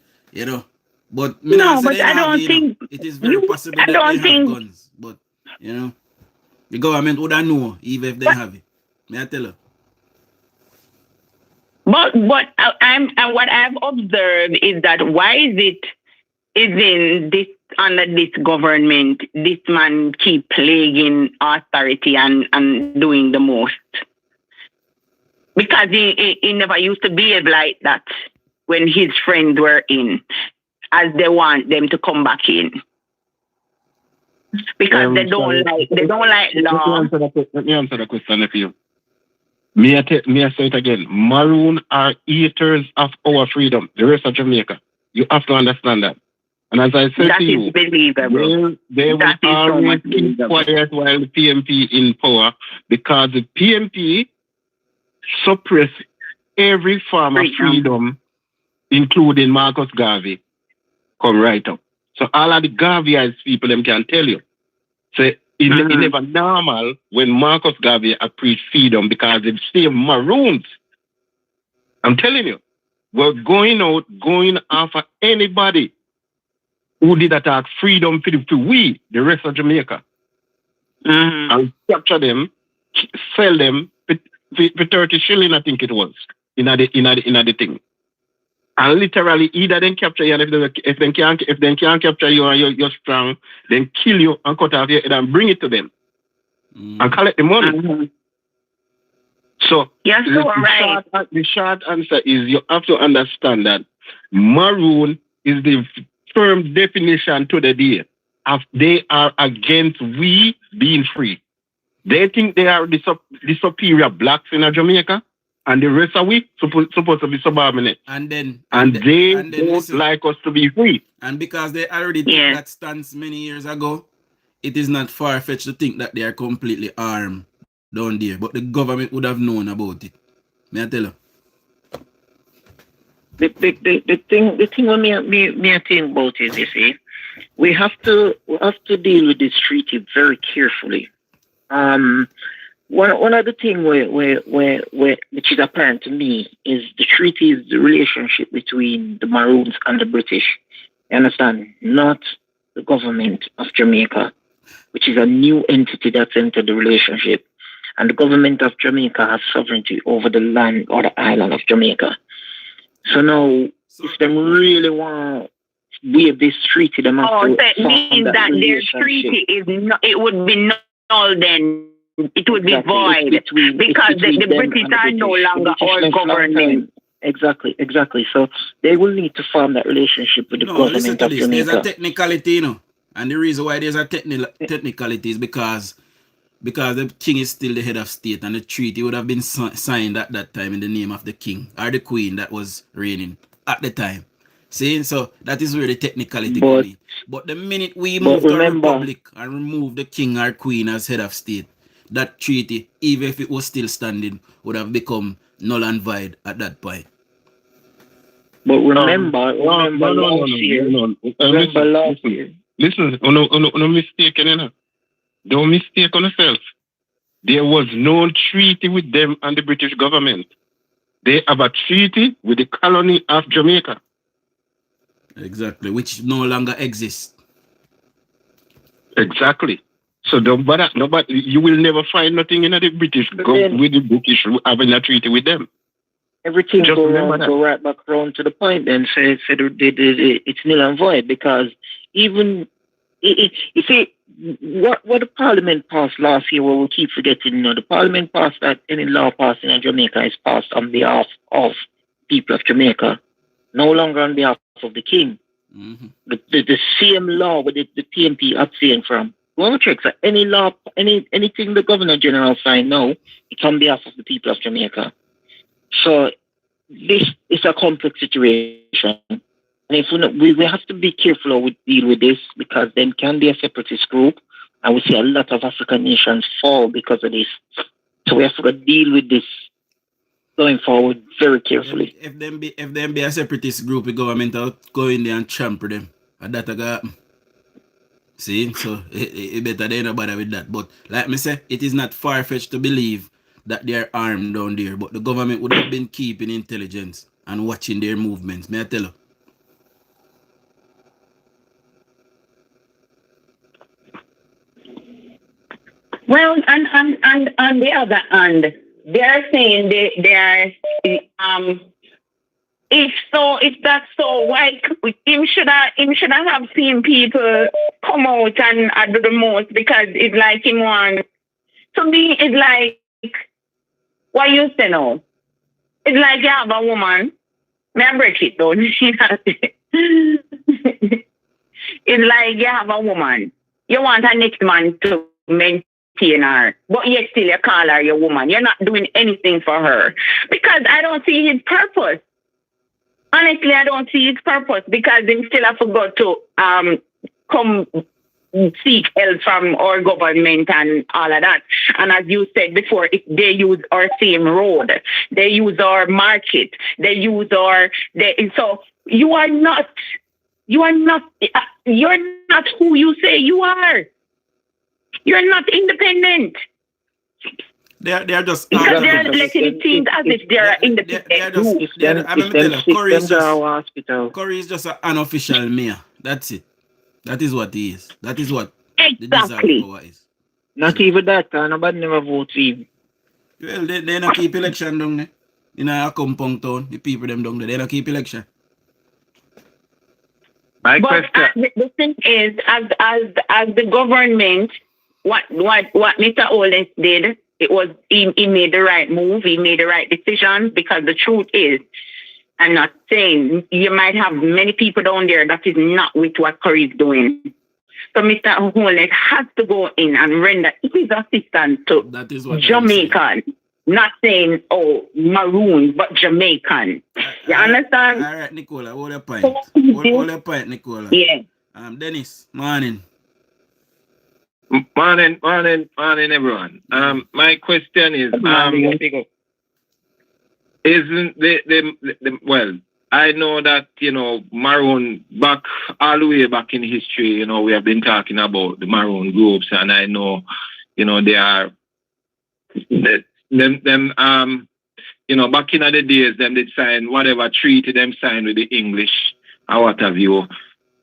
C: But
I: I don't think
C: it is very possible that they have guns. But the government would know even if they have it. May I tell you?
I: But what I've observed is that why is it even this under this government, this man keep plaguing authority and doing the most. Because he never used to behave like that when his friends were in, as they want them to come back in. Because they don't like law.
G: Let me answer the question for you. Me I say it again. Maroon are eaters of our freedom. The rest of Jamaica. You have to understand that. And as I said
I: that
G: to you,
I: is believable.
G: they will always keep quiet while the PMP in power, because the PMP suppress every form of freedom, including Marcus Garvey, come right up. So all of the Garveyite people, them can tell you. So it never normal when Marcus Garvey preach freedom, because the same Maroons, I'm telling you, were going after anybody who did attack freedom for we, the rest of Jamaica. And capture them, sell them for 30 shilling, I think it was, in the thing. And literally, either then capture you, and if they can't capture you and you're strong, then kill you and cut off your head and bring it to them and collect the money. So,
I: yes,
G: the short answer is you have to understand that Maroon is the firm definition to the day of they are against we being free. They think they are the superior blacks in Jamaica, and the rest of we supposed to be subordinate.
C: And they
G: don't
C: listen,
G: like us to be free.
C: And because they already took that stance many years ago, it is not far-fetched to think that they are completely armed down there. But the government would have known about it. May I tell you?
H: The thing what me think about is, you see, we have to deal with this treaty very carefully. One of the things which is apparent to me is the treaty is the relationship between the Maroons and the British. You understand? Not the government of Jamaica, which is a new entity that's entered the relationship. And the government of Jamaica has sovereignty over the land or the island of Jamaica. So now, if they really want to waive this treaty, they must
I: that means that their treaty is not, it would be null then. It would be void because the British are no longer all government.
H: Exactly. So they will need to form that relationship with the government of Jamaica.
C: There's a technicality, you know, and the reason why there's a technicality is because the king is still the head of state, and the treaty would have been signed at that time in the name of the king or the queen that was reigning at the time. See, so that is where the technicality comes in. But the minute we move to a republic and remove the king or queen as head of state, that treaty, even if it was still standing, would have become null and void at that point.
H: But remember last year.
G: Listen, no mistake, you know. Don't mistake on yourself. There was no treaty with them and the British government. They have a treaty with the colony of Jamaica.
C: Exactly, which no longer exists.
G: Exactly. So don't bother. Nobody, you will never find nothing in the British with the British having a treaty with them.
H: Everything go right back around to the point and say it's nil and void, because even you see what the Parliament passed last year, what we keep forgetting, you know, the Parliament passed that any law passed in Jamaica is passed on behalf of people of Jamaica, no longer on behalf of the king. The same law with the PMP abstain from. Go check that any law, anything the Governor General signed now, it's on behalf of the people of Jamaica. So this is a complex situation. And if we have to be careful how we deal with this, because then can be a separatist group, and we see a lot of African nations fall because of this. So we have to deal with this going forward very carefully.
C: If them be a separatist group, the government will go in there and trample them. And that happen. See, so it better they don't bother with that. But like me say, it is not far-fetched to believe that they are armed down there, but the government would have been keeping intelligence and watching their movements. May I tell you?
I: Well, and on the other hand, they are saying they are if that's so, why him should have seen people come out and do the most, because it's like him want. To me, it's like what you say now. It's like you have a woman. May I break it down? It's like you have a woman. You want a next man to maintain her, but yet still you call her your woman. You're not doing anything for her, because I don't see his purpose. Honestly, I don't see his purpose, because they still have to go to come seek help from our government and all of that. And as you said before, if they use our same road, they use our market, they use so you're not who you say you are. You're not independent.
C: They're just
I: because they're letting it seem as if they're independent.
C: Corey is just an unofficial mayor. That's it. That is what he is. That is what
I: exactly
C: the desired power is.
H: Not even that, nobody never votes for him.
C: Well, they don't keep election down there. In a compound town, the people them down there, they don't keep election.
I: But the thing is, as the government, what Mr. Holness did, it was he made the right move, he made the right decision, because the truth is, I'm not saying, you might have many people down there that is not with what Curry is doing. So Mr. Holness has to go in and render his assistance to Jamaican. Not saying, Maroons, but Jamaican. You understand?
C: All right, Nicola, hold your point. Hold your point, Nicola.
I: Yeah.
C: Dennis, morning.
G: Morning, everyone. My question is, isn't well, I know that, Maroon all the way back in history, we have been talking about the Maroon groups, and I know, they are them back in the days, them did sign whatever treaty them signed with the English or what have you.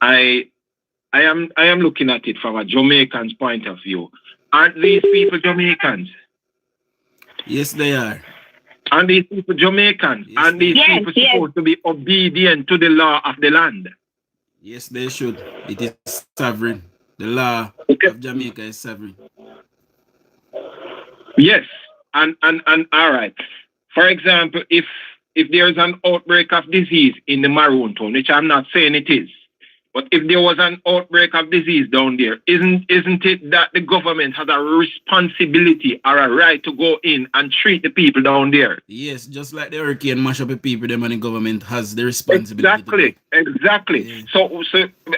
G: I am looking at it from a Jamaican's point of view. Aren't these people Jamaicans?
C: Yes, they are.
G: And these people Jamaicans? Yes, and these people supposed to be obedient to the law of the land?
C: Yes, they should. It is sovereign. The law of Jamaica is sovereign.
G: Yes, and all right. For example, if there is an outbreak of disease in the Maroon town, which I'm not saying it is, but if there was an outbreak of disease down there, isn't it that the government has a responsibility or a right to go in and treat the people down there?
C: Yes, just like the hurricane mash up the people, them and the government has the responsibility.
G: Exactly. Yeah. So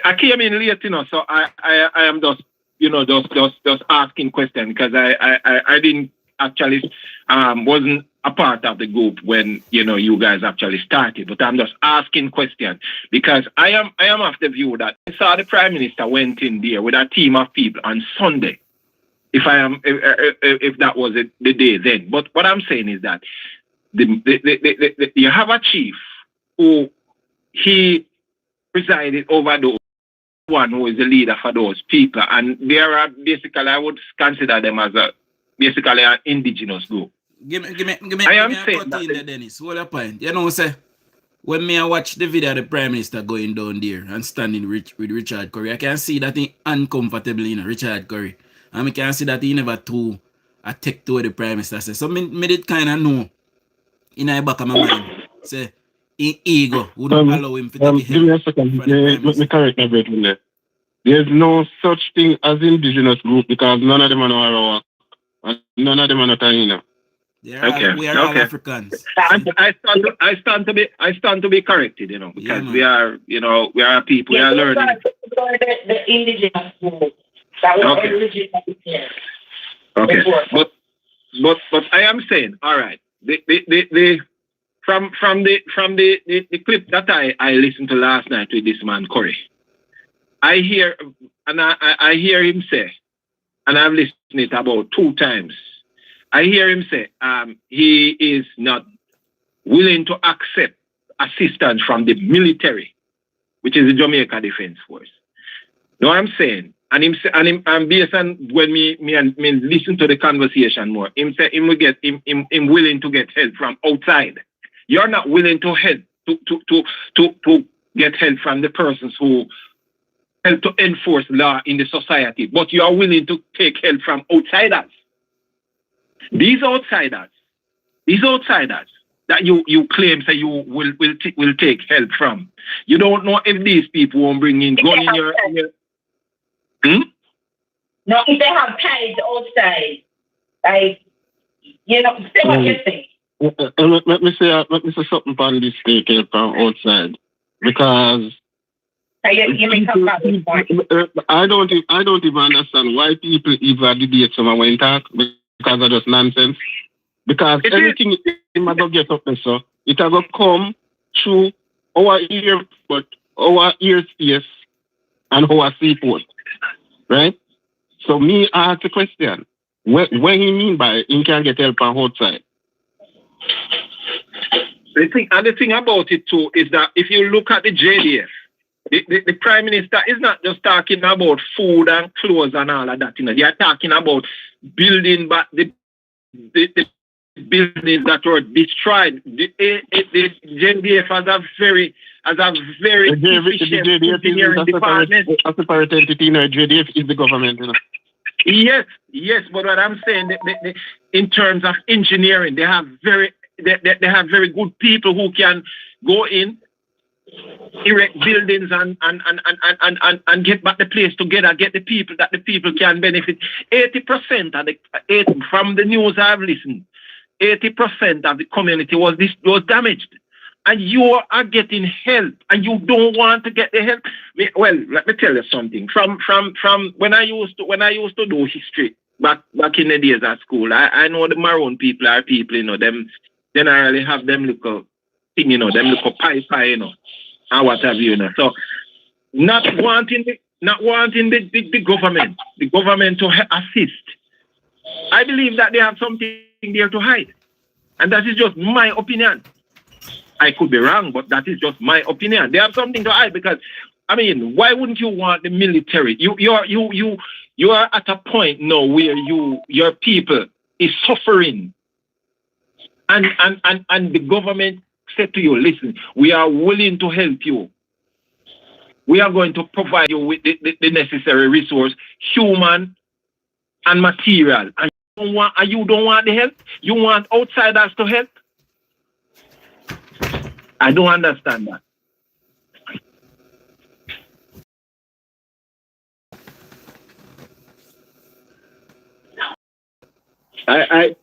G: I came in late, so I am just just asking questions, because I didn't actually wasn't a part of the group when you guys actually started, but I'm just asking questions, because I am of the view that I saw the Prime Minister went in there with a team of people on Sunday, if that was the day then. But what I'm saying is that you have a chief who he presided over those one who is the leader for those people, and they are basically, I would consider them as basically an indigenous group.
C: Give me a cut in there, Dennis. What a point. Say, when me I watch the video of the Prime Minister going down there and standing with Richard Curry, I can see that he uncomfortable, Richard Curry. And I can see that he never too attack to what the Prime Minister says. So me did kind of know in the back of my mind, say, ego wouldn't allow him to take
J: give me a second. Let me correct my brethren there. There's no such thing as indigenous group, because none of them are Arawak. And none of them are Taina.
C: We are all Africans.
G: I stand to be corrected, because we are a people. We are learning.
I: The indigenous group.
G: Okay. But I am saying, all right. From the clip that I listened to last night with this man Curry, I hear him say, and I've listened to it about 2 times. I hear him say he is not willing to accept assistance from the military, which is the Jamaica Defense Force. Know what I'm saying? And based on when me listen to the conversation more, him say him willing to get help from outside. You're not willing to to get help from the persons who help to enforce law in the society, but you are willing to take help from outsiders. These outsiders that you claim say you will take help from. You don't know if these people won't bring in gun in your
I: No, if they have ties outside, like, you know, say what you think.
J: Let me say something on this take help from outside, because
I: You may come back with point.
J: I don't even understand why people even debate some when talk, because of just nonsense. Because everything is going to get up there, so it will come through our ear, but our ear space and our seaport, right? So me ask the question, what he mean by he can get help from outside?
G: The thing about it too is that if you look at the JDF, the Prime Minister is not just talking about food and clothes and all of that. You know, they are talking about building back the buildings that were destroyed. The JDF has a very efficient engineering department.
J: A separate entity, you know, JDF is the government, you know.
G: Yes, but what I'm saying, in terms of engineering, they have very good people who can go in, erect buildings and get back the place together, get the people that the people can benefit. 80% of from the news I've listened, 80% of the community was damaged. And you are getting help, and you don't want to get the help. Well, let me tell you something. From when I used to do history back in the days at school, I know the Maroon people are people, you know, them generally have them little thing, you know, them little pie, you know, and what have you, you know. So not wanting the government to assist. I believe that they have something there to hide, and that is just my opinion. I could be wrong, but that is just my opinion. They have something to hide because, I mean, why wouldn't you want the military? You are at a point now where your people is suffering, and the government said to you, listen, we are willing to help you. We are going to provide you with the necessary resource, human and material, and you don't want the help. You want outsiders to help. I don't understand that. I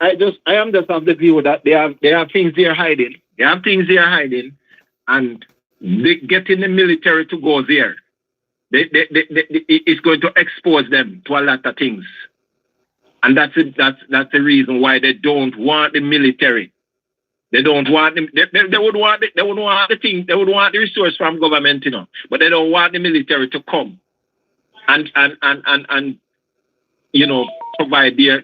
G: am just of the view that they have things they are hiding. They have things they are hiding, and they getting the military to go there. It's going to expose them to a lot of things, and that's the reason why they don't want the military. They don't want them. They would want the thing. They would want the resource from government, you know, but they don't want the military to come and you know, provide their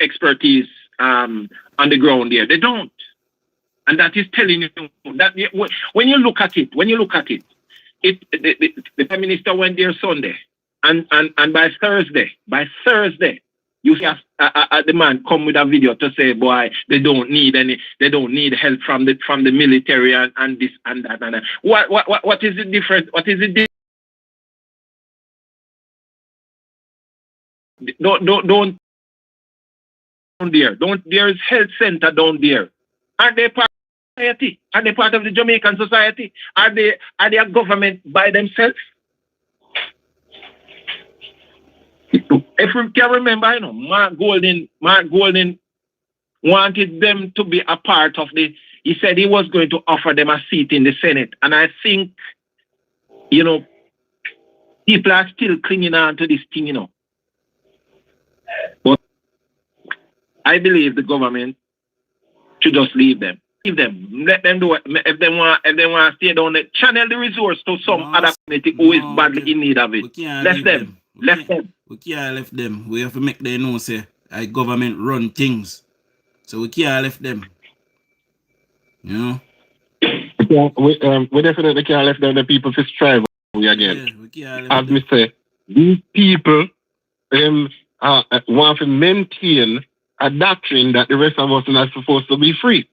G: expertise on the ground there. They don't, and that is telling you that when you look at it, the Prime Minister went there Sunday, and by Thursday. You see the man come with a video to say, boy, they don't need help from the military and this and that and that. What is the difference? What is the don't there. There is health center down there. Are they part of society? Are they part of the Jamaican society? Are they a government by themselves? If we can remember, you know, Mark Golden wanted them to be a part of he said he was going to offer them a seat in the Senate. And I think, you know, people are still clinging on to this thing, you know. But I believe the government should just leave them. Leave them. Let them do it. If they want to stay down there, channel the resource to some other community who is badly in need of it. Let them.
C: We can't left them. We have to make them know, say, our government run things. So we can't left them. You know?
J: Yeah, we definitely can't left them. The people to strive again.
C: Yeah, we can't left
J: as
C: them.
J: me say, these people want to maintain a doctrine that the rest of us are not supposed to be free.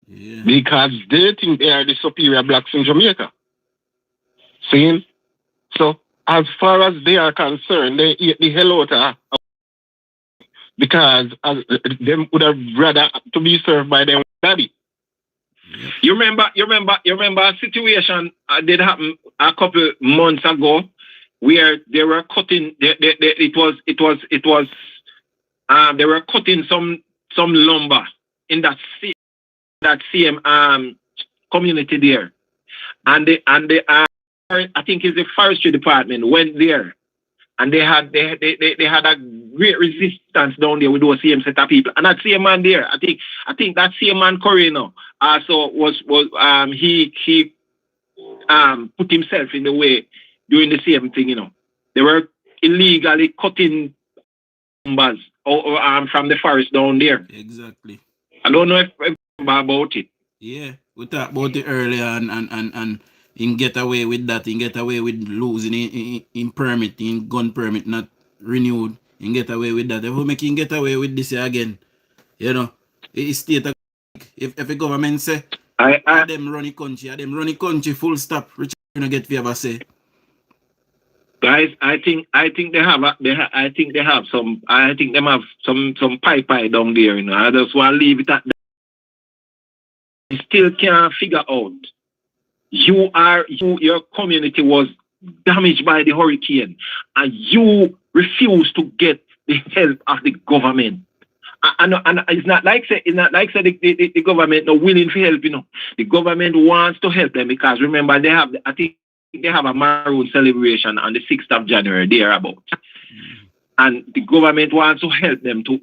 C: Yeah.
J: Because they think they are the superior blacks in Jamaica. See? So, as far as they are concerned, they eat the hell out of because them would have rather to be served by their daddy.
C: Yeah.
G: You remember a situation did happen a couple months ago where they were cutting. They were cutting some lumber in that same community there, and I think it's the forestry department went there, and they had a great resistance down there with those same set of people. And that same man there, I think that same man Corey also he put himself in the way doing the same thing, They were illegally cutting numbers from the forest down there.
C: Exactly.
G: I don't know if you remember about it.
C: Yeah, we talked about it earlier and in get away with that, in get away with losing in permit, in gun permit not renewed, in get away with that. If we make him get away with this again, it's state of, if the government say them run the country full stop, Richard gonna get favor say.
G: Guys, I think they have some pipe down there, I just want to leave it at that. I still can't figure out. Your community was damaged by the hurricane, and you refuse to get the help of the government. And it's not like the government not willing to help, The government wants to help them because remember they have a Maroon celebration on the 6th of January thereabout. And the government wants to help them to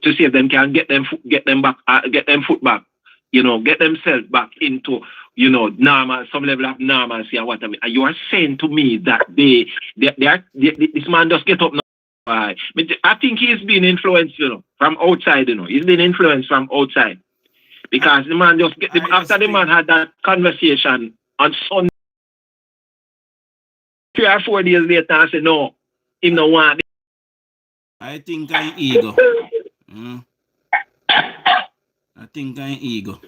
G: see if them can get them back, get them foot back, get themselves back into, normal, some level of normalcy or whatever. And you are saying to me that this man just get up now. I think he's been influenced, from outside, He's been influenced from outside. Because the man just after the man had that conversation on Sunday, 3 or 4 days later, I said, no, he no want it.
C: I think I'm ego. I think I'm ego.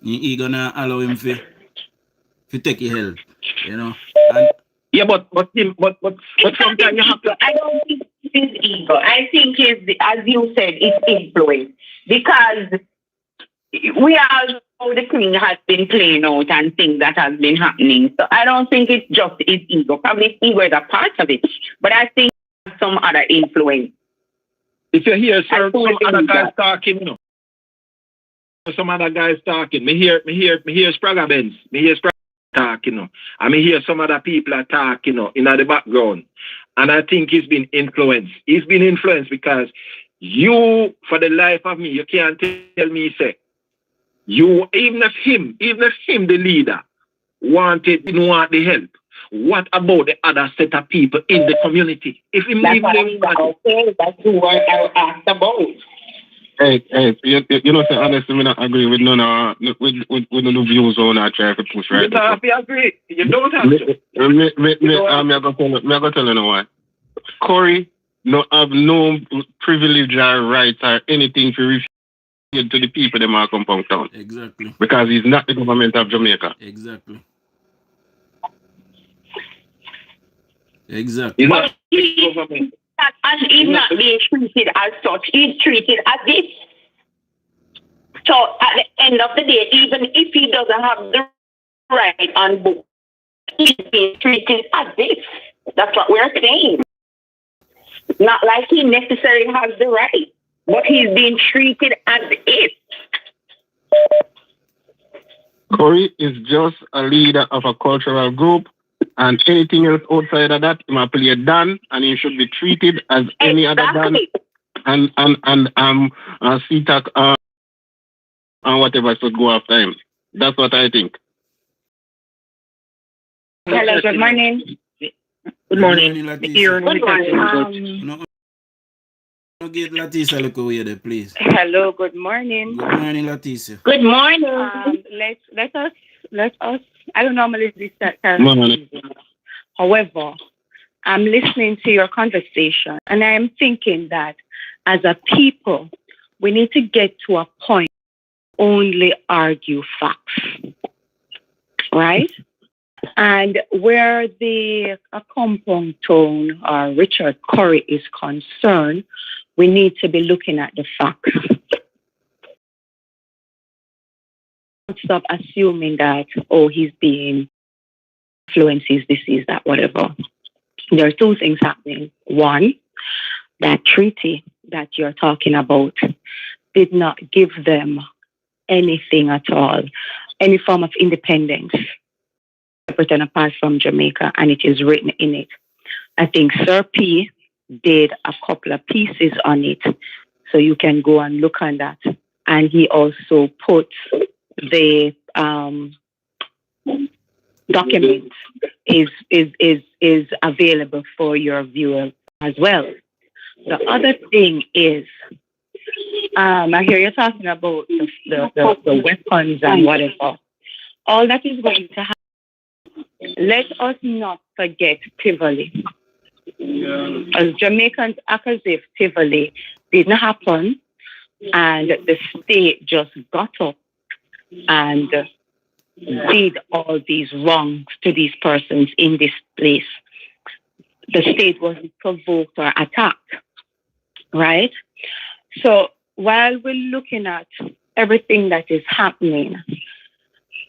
C: Your ego not allow him to take your help, And
G: yeah, but sometimes you have to.
I: I don't think it's ego. I think it's, as you said, it's influence. Because we all know the thing has been playing out and things that has been happening. So I don't think it's just his ego. Probably ego is a part of it. But I think some other influence.
G: If you hear some other guys talking, some other guys talking. Me hear Sprague Benz. Me hear Sprague talk, And me hear some other people are talking, in the background. And I think he's been influenced. He's been influenced because you, for the life of me, you can't tell me, say, you, even if him, the leader, didn't want the help, what about the other set of people in the community? If him leave them,
I: that's what I asked about.
J: Hey, say honestly, I not agree with none of the views on I try to push right.
G: You don't have to agree. You don't have to.
J: I'm gonna tell you why. Corey no have no privilege or rights or anything to refuse to the people that are compound town.
C: Exactly.
J: Because he's not the government of Jamaica.
C: Exactly.
I: But he's not being treated as such. He's treated as this. So at the end of the day, even if he doesn't have the right on book, he's being treated as this. That's what we're saying. Not like he necessarily has the right, but he's being treated as it.
J: Corey is just a leader of a cultural group. And anything else outside of that, he might play a Dan, and he should be treated as any other Dan, and CTAC and whatever should go after him. That's what I think.
I: Hello, good morning.
C: Good morning, Latisa.
I: Good morning.
C: Get Latisa look away there, please.
K: Hello, good morning.
C: Good morning, Latisa.
I: Good morning.
K: Let us. I don't normally do that. However, I'm listening to your conversation, and I'm thinking that as a people, we need to get to a point only argue facts, right? And where the compound tone or Richard Curry is concerned, we need to be looking at the facts. Stop assuming that, oh, he's being influenced, this is that, whatever. There are two things happening. One, that treaty that you're talking about did not give them anything at all, any form of independence, separate and apart from Jamaica, and it is written in it. I think Sir P did a couple of pieces on it, so you can go and look on that. And he also put the document is available for your viewers as well. The other thing is, I hear you talking about the weapons and whatever. All that is going to happen. Let us not forget Tivoli. As Jamaicans act as if Tivoli didn't happen and the state just got up and did all these wrongs to these persons in this place. The state wasn't provoked or attacked, right? So while we're looking at everything that is happening,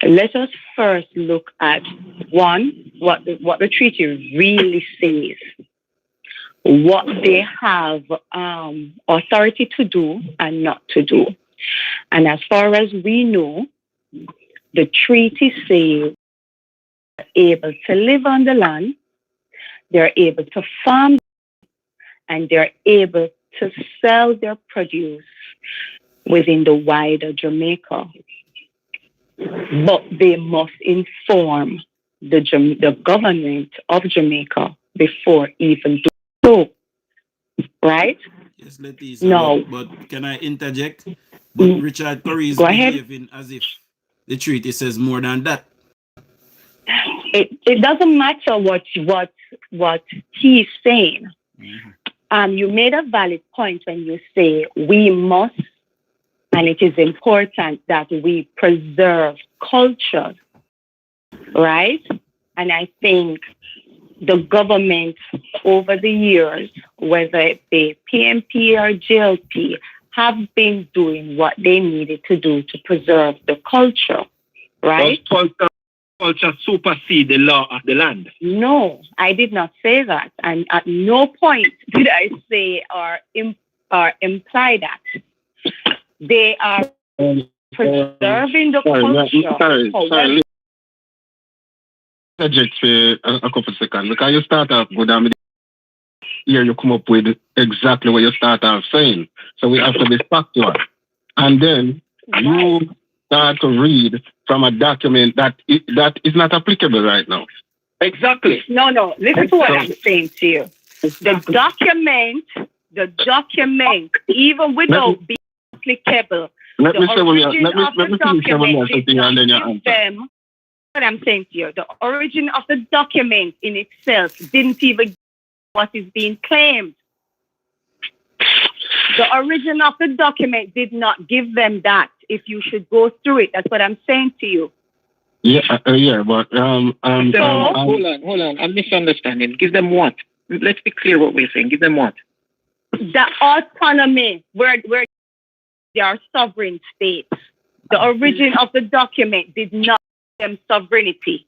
K: let us first look at one, what the treaty really says, what they have authority to do and not to do. And as far as we know, the treaty says they're able to live on the land, they're able to farm, and they're able to sell their produce within the wider Jamaica. But they must inform the government of Jamaica before even doing so, right?
C: Yes, Leticia.
K: No.
C: But can I interject? But Richard Curry is behaving as if the treaty says more than that.
K: It doesn't matter what he's saying. Mm-hmm. You made a valid point when you say we must, and it is important that we preserve culture, right? And I think the government over the years, whether it be PMP or GLP, have been doing what they needed to do to preserve the culture, right?
G: Does culture supersede the law of the land?
K: No, I did not say that. And at no point did I say or imply that. They are preserving the culture.
J: Sorry. Subject for a couple seconds. Because you start off good and here you come up with exactly what you start off saying. So we have to be factual. And then you start to read from a document that is not applicable right now.
G: Exactly.
K: No. Listen to what I'm saying to you. The document, even without being applicable,
J: let me finish something and then you answer.
K: What I'm saying to you, the origin of the document in itself didn't even give what is being claimed. The origin of the document did not give them that. If you should go through it, that's what I'm saying to you.
J: But
H: hold on. I'm misunderstanding. Give them what? Let's be clear what we're saying. Give them what?
K: The autonomy, where they are sovereign states. The origin of the document did not give them sovereignty.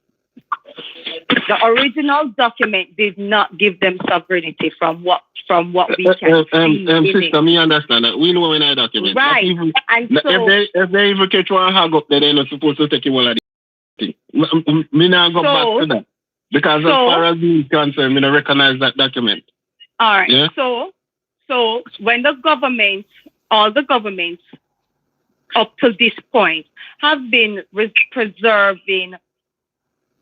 K: The original document did not give them sovereignty from what we can see.
J: Sister, me understand that. We know in a document.
K: Right.
J: Even,
K: and so,
J: if they even catch one hug up there, they're not supposed to take you all of the thing. Me not go back to that. Because as far as me is concerned, me not recognize that document.
K: All right.
J: Yeah?
K: So when all the governments up to this point have been preserving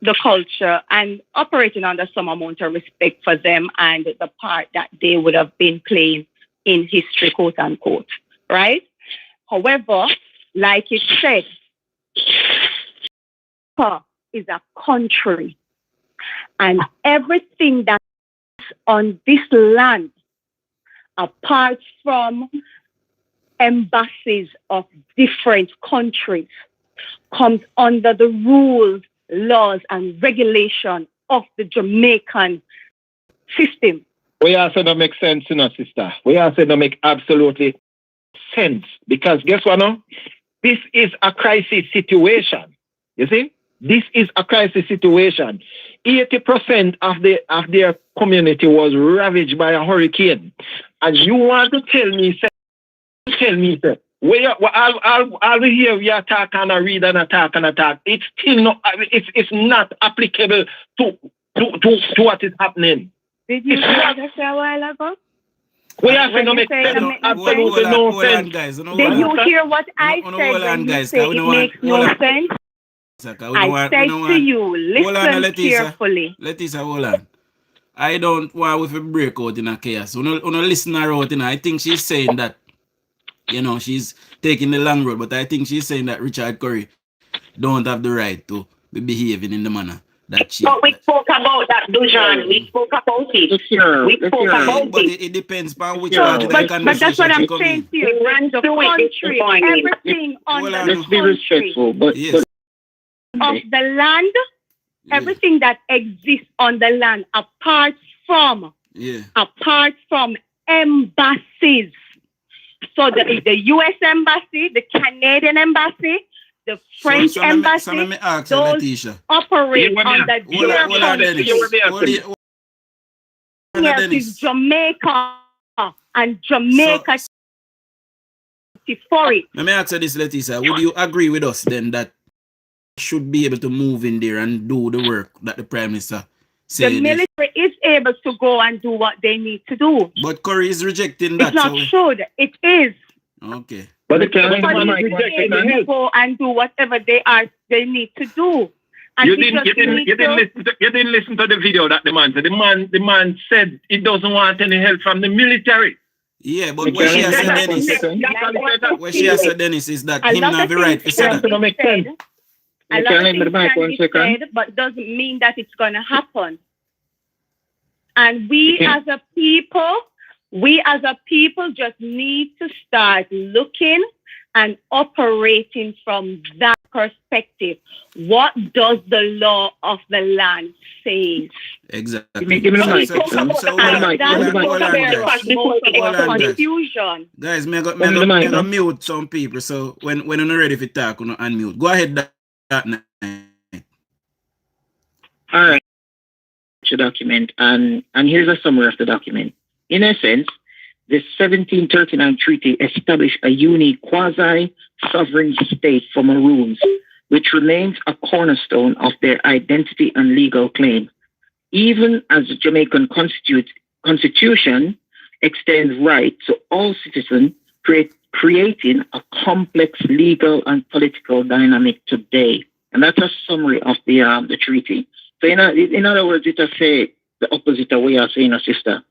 K: the culture and operating under some amount of respect for them and the part that they would have been playing in history, quote unquote, right? However, like it said, is a country, and everything that's on this land, apart from embassies of different countries comes under the rules, laws, and regulation of the Jamaican system.
J: We also don't make sense, you know, sister. We also don't make absolutely sense. Because guess what now? This is a crisis situation. You see? This is a crisis situation. 80% of their community was ravaged by a hurricane. And you want to tell me, I'll be here, we attack and I read and attack and attack. It's still not, it's not applicable to what is happening.
K: Did you hear that a while ago?
J: We are saying no make sense. Absolutely no sense.
C: Guys,
K: Did you hear what I said when you say it makes no sense? I said to you, listen carefully.
C: Letisa, hold on. I don't want with a breakout in a chaos. When you listen her out, I think she's saying that, you know, she's taking the long road, but I think she's saying that Richard Curry don't have the right to be behaving in the manner that she...
I: But we spoke about that, Dujon. We spoke about it. We spoke about it.
C: But it depends on which part of the conversation.
K: But that's what I'm saying to you. The country, everything on the country.
J: Let's be respectful, but
K: of the land, everything that exists on the land, apart from embassies. So the U.S. embassy, the Canadian embassy, the French embassy, those operate under their country. Is Jamaica, and Jamaica for it.
C: Let me ask you this, Letisa. Would you agree with us then that should be able to move in there and do the work that the Prime Minister said?
K: The military is able to go and do what they need to do.
C: But Curry is rejecting that.
K: It's not should. It is.
C: Okay.
J: But it can
K: go and do whatever they need to do. And
J: you didn't listen to the video that the man said. The man said he doesn't want any help from the military.
C: Yeah, but what she has said, Dennis, is that him not the right to say that.
K: A lot of things can be said, but doesn't mean that it's going to happen. And we as a people just need to start looking and operating from that perspective. What does the law of the land say?
C: Exactly.
K: Give me the confusion.
C: Guys, I'm going to mute some people. So when you're ready for talk, you unmute. Go ahead. That night.
H: All right. The document, and here's a summary of the document. In essence, the 1739 treaty established a unique quasi-sovereign state for Maroons, which remains a cornerstone of their identity and legal claim, even as the Jamaican constitution extends rights to all citizens, creating a complex legal and political dynamic today. And that's a summary of the treaty. So in other words, it has said the opposite of what you are saying, sister.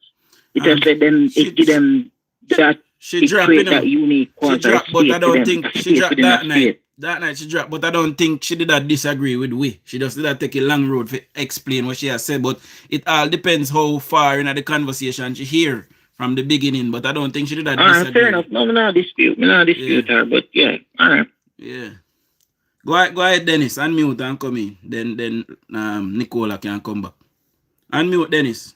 H: It has said them, it give them that
C: she dropped
H: that unique
C: she dropped, but I don't think she dropped that night. That night she dropped, but I don't think she did not disagree with we. She just did not take a long road to explain what she has said. But it all depends how far in the conversation she hear from the beginning. But I don't think she did not disagree.
H: Fair enough. No, not dispute her, but yeah, all right.
C: Yeah. Go ahead, Dennis. Unmute and come in. Then Nicola can come back. Unmute, Dennis.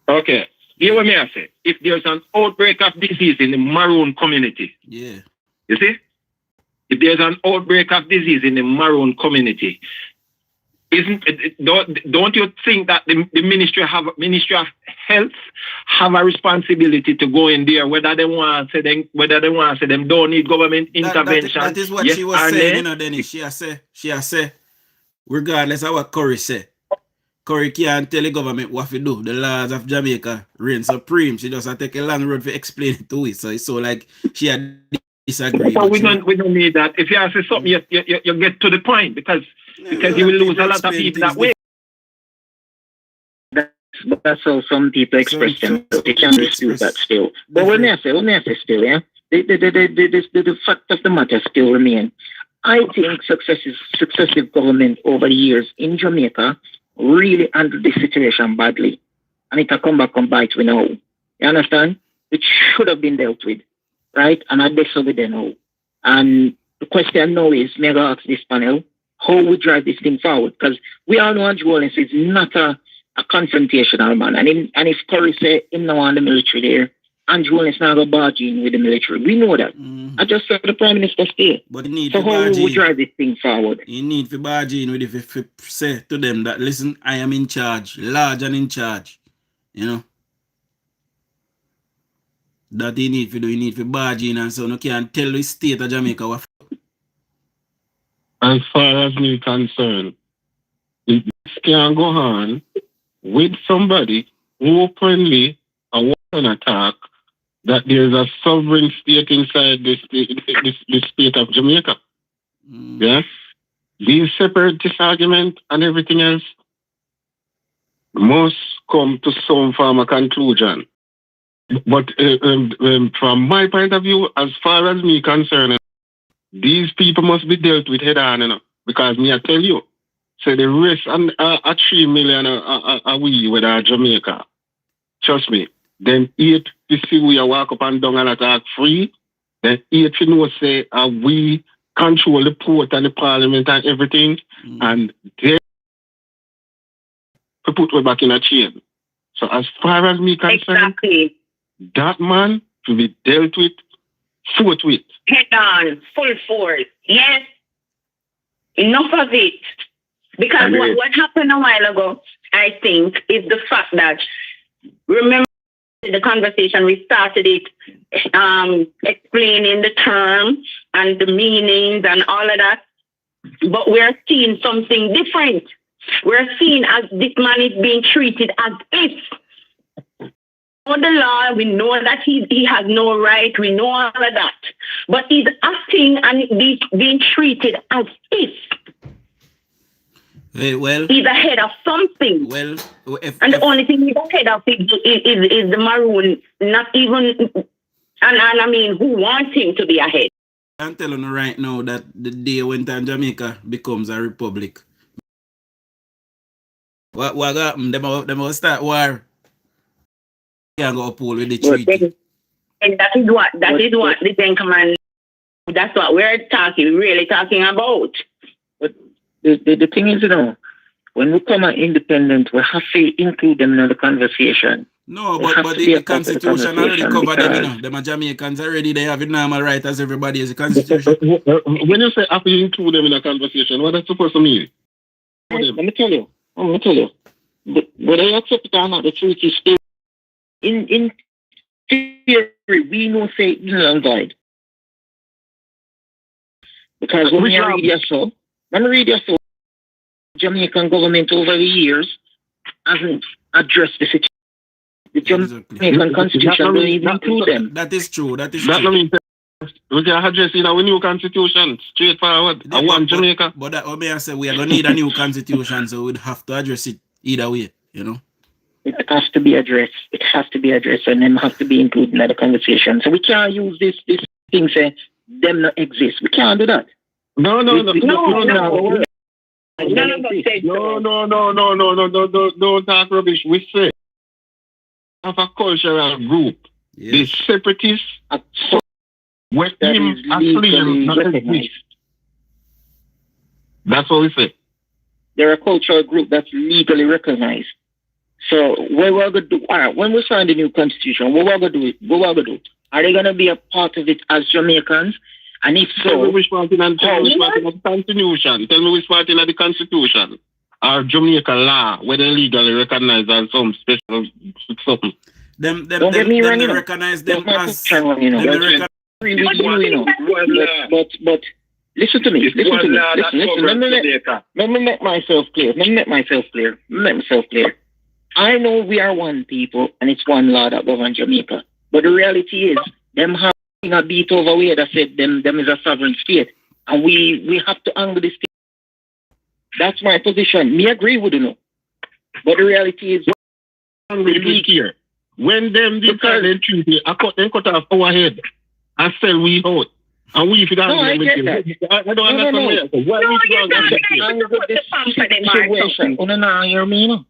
J: Okay. Hear what me I say. If there's an outbreak of disease in the Maroon community,
C: you
J: see? If there's an outbreak of disease in the Maroon community, don't you think that the Ministry of Health have a responsibility to go in there, whether they want to say them don't need government intervention?
C: That is what she was saying, Dennis. She has said, regardless of what Curry said, Curry can't tell the government what to do. The laws of Jamaica reign supreme. She just take a long road to explain it to it. So it's so like she had disagreed.
J: So we don't need that. If you say something, you get to the point because you will lose a lot of people that way.
H: That's how some people express themselves. They can't dispute that still. But when I say still, yeah, the fact of the matter still remains. I think successive government over the years in Jamaica really handled the situation badly. And it can come back and bite we know. You understand? It should have been dealt with. right? And I guess over there now. And the question now is, may I ask this panel, how we drive this thing forward? Because we all know Andrew Holness is not a confrontational man. And if Curry say him now on the military there, Andrew Holness now go barge in with the military. We know that. I just said the Prime Minister stay.
C: But he need
H: so
C: to
H: how
C: barge
H: we
C: in.
H: drive this thing forward?
C: You need to barge in with if you say to them that, listen, I am in charge, large and in charge. You know? That he need to do, he need to barge in and so you can't tell the state of Jamaica what.
J: As far as me concerned, this can go on with somebody openly a weapon attack that there's a sovereign state inside this state of Jamaica. Yes? These separatist argument and everything else must come to some form of conclusion. But from my point of view, as far as me concerned, these people must be dealt with head on, you know, because me I tell you, so the rest and 3 million are we with our Jamaica. Trust me. Then 8 to see we walk up and down and attack free. Then 8 to know say we control the port and the parliament and everything, and then to put we back in a chain. So as far as me concerned, that man to be dealt with forthwith.
I: Head on, full force. Yes. Enough of it. Because what happened a while ago, I think, is the fact that, remember the conversation, we started it explaining the term and the meanings and all of that. But we're seeing something different. We're seeing as this man is being treated as if. On the law, we know that he has no right, we know all of that. But he's acting and he's being treated as if he's ahead of something.
C: Well,
I: the only thing he's ahead of is the Maroon, not even, and I mean, who wants him to be ahead?
C: I'm telling you right now that the day when Jamaica becomes a republic, what happened? They will start war. Can't go uphold with the treaty.
I: And that is what the Ten Commandments, that's what we're really talking about.
H: But the thing is, you know, when we come at independent, we have to include them in the conversation.
C: No, but the Constitution already covered them, you know. Them Jamaicans already, they have a normal right as everybody is the Constitution.
J: When you say have to include them in a conversation, what that's supposed to mean?
H: Let me tell you. Whether you accept it or not, the truth is still in theory, we know say it's not guide. Because when you read your soul, Jamaican government over the years hasn't addressed the situation. The Jamaican Constitution don't even include them.
C: That is true.
J: That means we can address it in our new constitution, straightforward. I want Jamaica.
C: But that what I say, we are going to need a new constitution, so we'd have to address it either way, you know.
H: It has to be addressed. And them have to be included in the conversation. So we can't use this thing say them not exist. We can't do that.
J: No. Don't talk rubbish. We say of a cultural group, the separatists, where him claim not exist. That's what we say.
H: They're a cultural group that's legally recognized. So what we're going to do, all right, when we sign the new constitution, what we're going to do? Are they going to be a part of it as Jamaicans? And if so,
J: tell me which part in the Constitution. Tell me which part in the Constitution. Or Jamaica law, where they legally recognize as some special something.
H: Don't get me wrong,
C: recognize them as
H: but listen to me. Listen. Let me make myself clear. I know we are one people and it's one law that governs Jamaica. But the reality is, them having a beat over way that said them is a sovereign state. And we have to angle this thing. That's my position. Me agree with you. But the reality is,
J: here. When them declare the treaty, I cut off our head and sell we out. And we figure out
H: I get that.
J: I don't understand why we figure out that.
H: Situation. You know, hear me,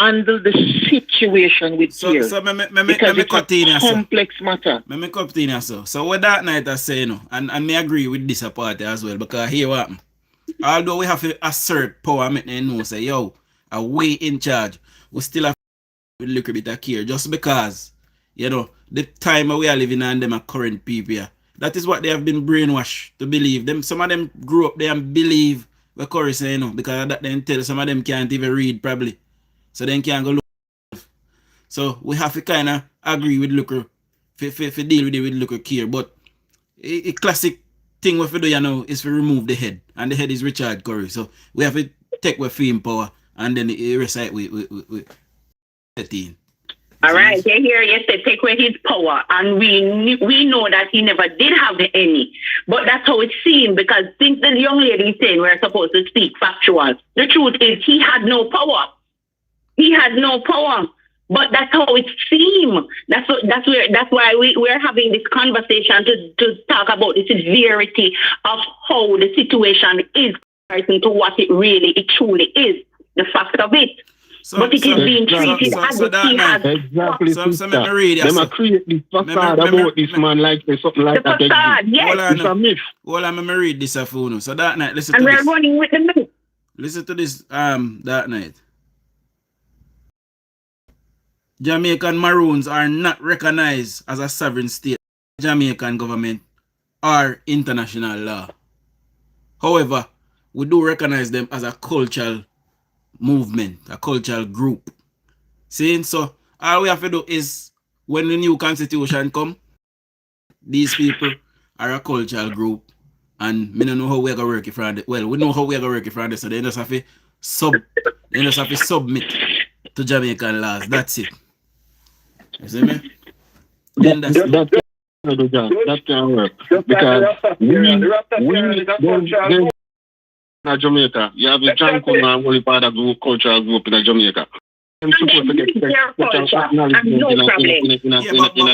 H: handle the situation with care.
C: So me
H: because it's
C: continue,
H: a complex matter.
C: Me continue, so what that night I say, and me agree with this party as well, because here what happened. Although we have to assert power, make them know, say, yo, are we in charge? We still have a little bit of care, just because, the time we are living and them are current people here. That is what they have been brainwashed to believe. Them, some of them grew up there and believe what Corey say, because of that they tell some of them can't even read probably. So then can't go look. So we have to kind of agree with Looker, for deal with it with Looker care. But a classic thing we have to do is to remove the head. And the head is Richard Curry. So we have to take with fame power and then recite with 13.
I: All right, they hear you say take away his power, and we know that he never did have any, but that's how it seemed, because things the young lady is saying we're supposed to speak factual. The truth is he had no power. He had no power, but that's how it seemed. That's why we're having this conversation to talk about the severity of how the situation is compared to what it truly is, the fact of it. But it is being treated as if he has...
J: Exactly,
C: so let me read it.
J: Them are creating this facade about this man like something like that.
I: The facade, yes.
J: It's a myth.
C: Well, I'm going to read this for you. So that night, listen
I: and
C: to this.
I: And we're running with the myth.
C: Listen to this that night. Jamaican Maroons are not recognized as a sovereign state by the Jamaican government or international law. However, we do recognize them as a cultural movement, a cultural group. See, so all we have to do is when the new constitution come, these people are a cultural group, and we don't know how we're gonna work it from it. Well, we know how we're gonna work it from it, so they just have to submit to Jamaican laws. That's it. You see me? Then that's it.
J: That can work. Because in Jamaica, you have a Janko and only part of the cultural group in Jamaica. I'm supposed to get
C: but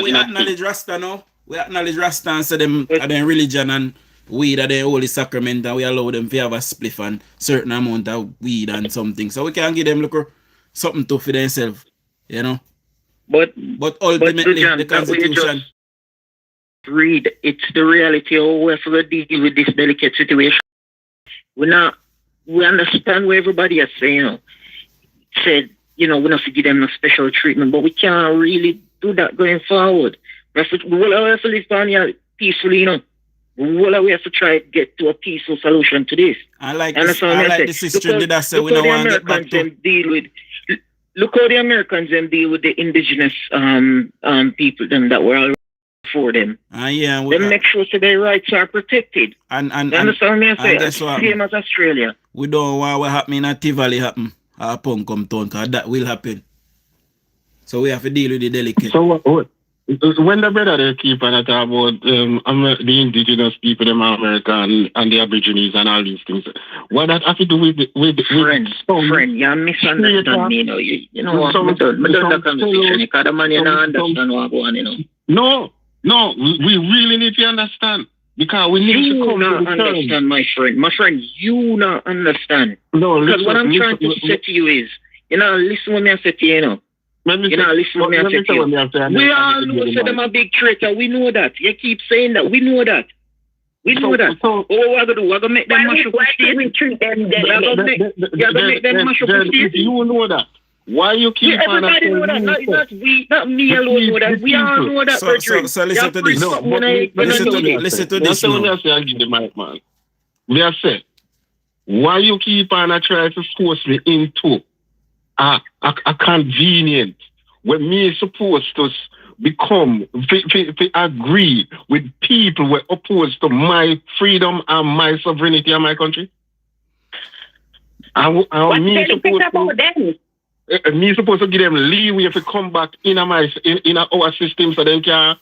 C: we acknowledge Rasta now. We acknowledge Rasta and say them are their religion and weed are their holy sacrament, and we allow them to have a spliff and certain amount of weed and something. So we can give them something to for themselves, But ultimately the constitution.
H: Read, it's the reality of where we deal with this delicate situation. We understand what everybody is saying. Said, we not to give them no special treatment, but we can't really do that going forward. We have to live on here peacefully, We have to try to get to a peaceful solution to this.
C: I like this history did I say we don't want to get back to.
H: Look how the Americans deal with the indigenous people that were all for them. Them make sure that their rights are protected.
C: And
H: understand me? I say same as Australia.
C: We don't want what happening at Tivoli happen or Puncom Town, because that will happen. So we have to deal with the delicate.
J: So what? When the brother they keep on talk about the indigenous people, them America and the Aborigines and all these things, what that have to do with
H: friend, you misunderstand me, you know what? I don't the conversation because the man you don't understand what going on,
J: No, we really need to understand. Because we need to come to the
H: understand, my friend. My friend, you not understand.
J: No,
H: because what I'm trying to say to you is, listen what I say to you, listen what I say to you. We all know that them a big traitor. We know that. You keep saying that. We know that. So, what do? We're going to make them mash up the state.
I: We treat them
H: You're going to make them mash up the state.
J: You know that. Why you keep on
H: everybody know that. Not me alone know that. We all know that.
C: So listen to this. Listen to this.
J: We have said, why you keep on trying to force me into a convenient when me is supposed to become, to agree with people who are opposed to my freedom and my sovereignty in my country?
I: What's the benefit about them?
J: Me supposed to give them leeway if they come back in our system, so they can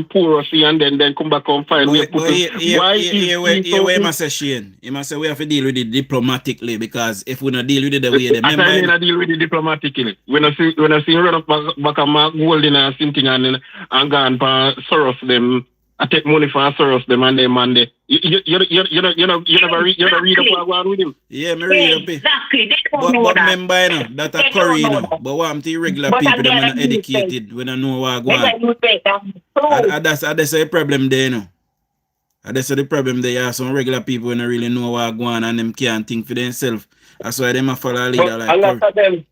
J: pour us in and then come back and find why
C: he must say Shane. He must say we have to deal with it diplomatically, because if we not deal with it the way they
J: I deal with it diplomatically. When I see run up back on my gold and something and gone for Soros them I take money for Soros them and them and they. You never read up one with him.
C: Yeah, me read up it.
I: Exactly. They don't
C: But
I: know that.
C: remember, you know, that a
I: They
C: curry, you
I: don't know
C: know.
I: that.
C: But what I'm the regular
I: But
C: people, them
I: again,
C: are not educated, we don't know what
I: They
C: going
I: got you say that.
C: on. That's a problem there, you know. That's the problem there. You have some regular people who don't really know what going on and them can't think for themselves. That's why them a follow a leader like
A: a
C: Curry.
A: lot of them,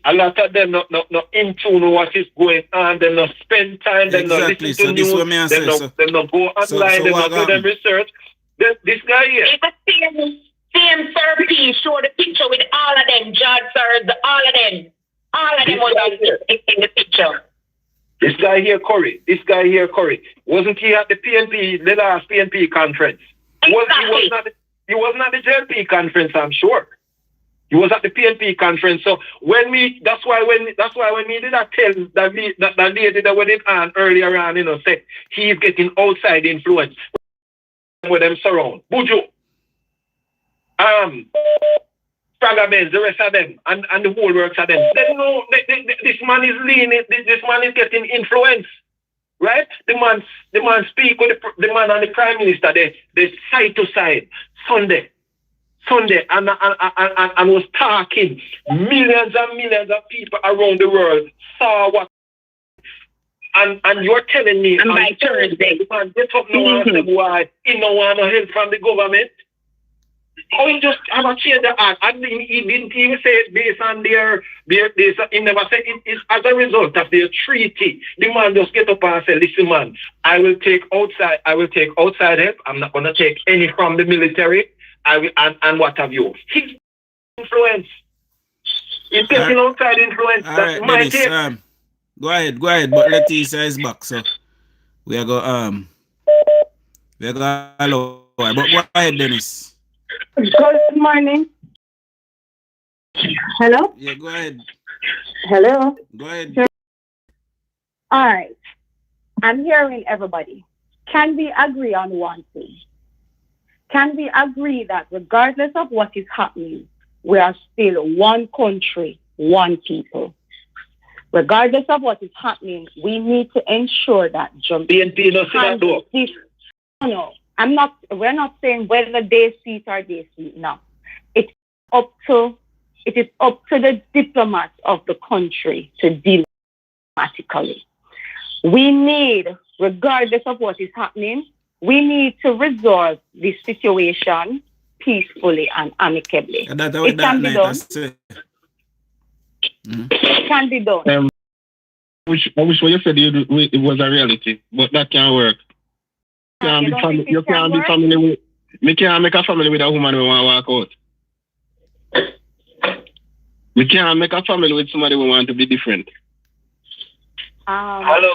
A: a lot of them not in tune with what is going on. They not spend time. They not
C: Exactly.
A: listen
C: So
A: to
C: this
A: news.
C: what me I
A: They
C: say.
A: not go online. They not do them research. This guy here.
I: It's the same Sir P show the picture with all of them, Judge Sir, all of them. All of them was in the picture.
A: This guy here, Curry. Wasn't he at the PNP, the last PNP conference?
I: Exactly.
A: He wasn't at the JLP conference, I'm sure. He was at the PNP conference. So that's why when we did that tell that lady that went on earlier on, you know, say he's getting outside influence with them surround. Buju. Benz, the rest of them, and the whole works of them. They know this man is leaning, this man is getting influence. Right? The man speak with the man and the Prime Minister, they side to side, Sunday, and was talking. Millions and millions of people around the world saw what. And you're telling me,
I: and by Thursday,
A: man, get up now and say why he no want no help from the government. How he just have a change the act? I mean, he didn't even say it based on their he never said it is as a result of their treaty. The man just get up and say, listen man, I will take outside help. I'm not gonna take any from the military. I will and what have you. His influence. He's getting outside influence. That's my take.
C: Go ahead, but Leticia is back, so we are go allow. But go ahead, Dennis.
K: Good morning. Hello?
C: Yeah, go ahead.
K: Hello?
C: Go ahead.
K: All right. I'm hearing everybody. Can we agree on one thing? Can we agree that regardless of what is happening, we are still one country, one people? Regardless of what is happening, we need to ensure that Jamaica. No. We're not saying whether they see it or they see it. No. It is up to the diplomats of the country to deal diplomatically. We need, regardless of what is happening, we need to resolve this situation peacefully and amicably. It can be done. It can be done.
J: I wish what you said it was a reality, but that can't work. You can't be family with. Me can't make a family with a woman who want to walk out. We can't make a family with somebody who want to be different.
A: Hello,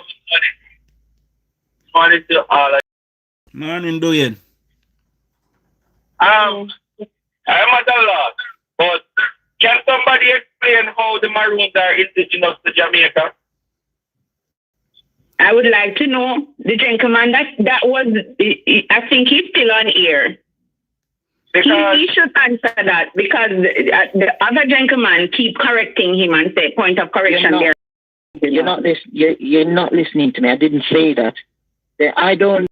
A: morning to all.
C: Morning, doing.
A: I'm at a loss, but can somebody explain how the Maroons are indigenous to Jamaica?
I: I would like to know the gentleman that was. I think he's still on air.
A: Because
I: he should answer that because the other gentleman keep correcting him and say point of correction there.
H: You're not listening to me. I didn't say that. I don't.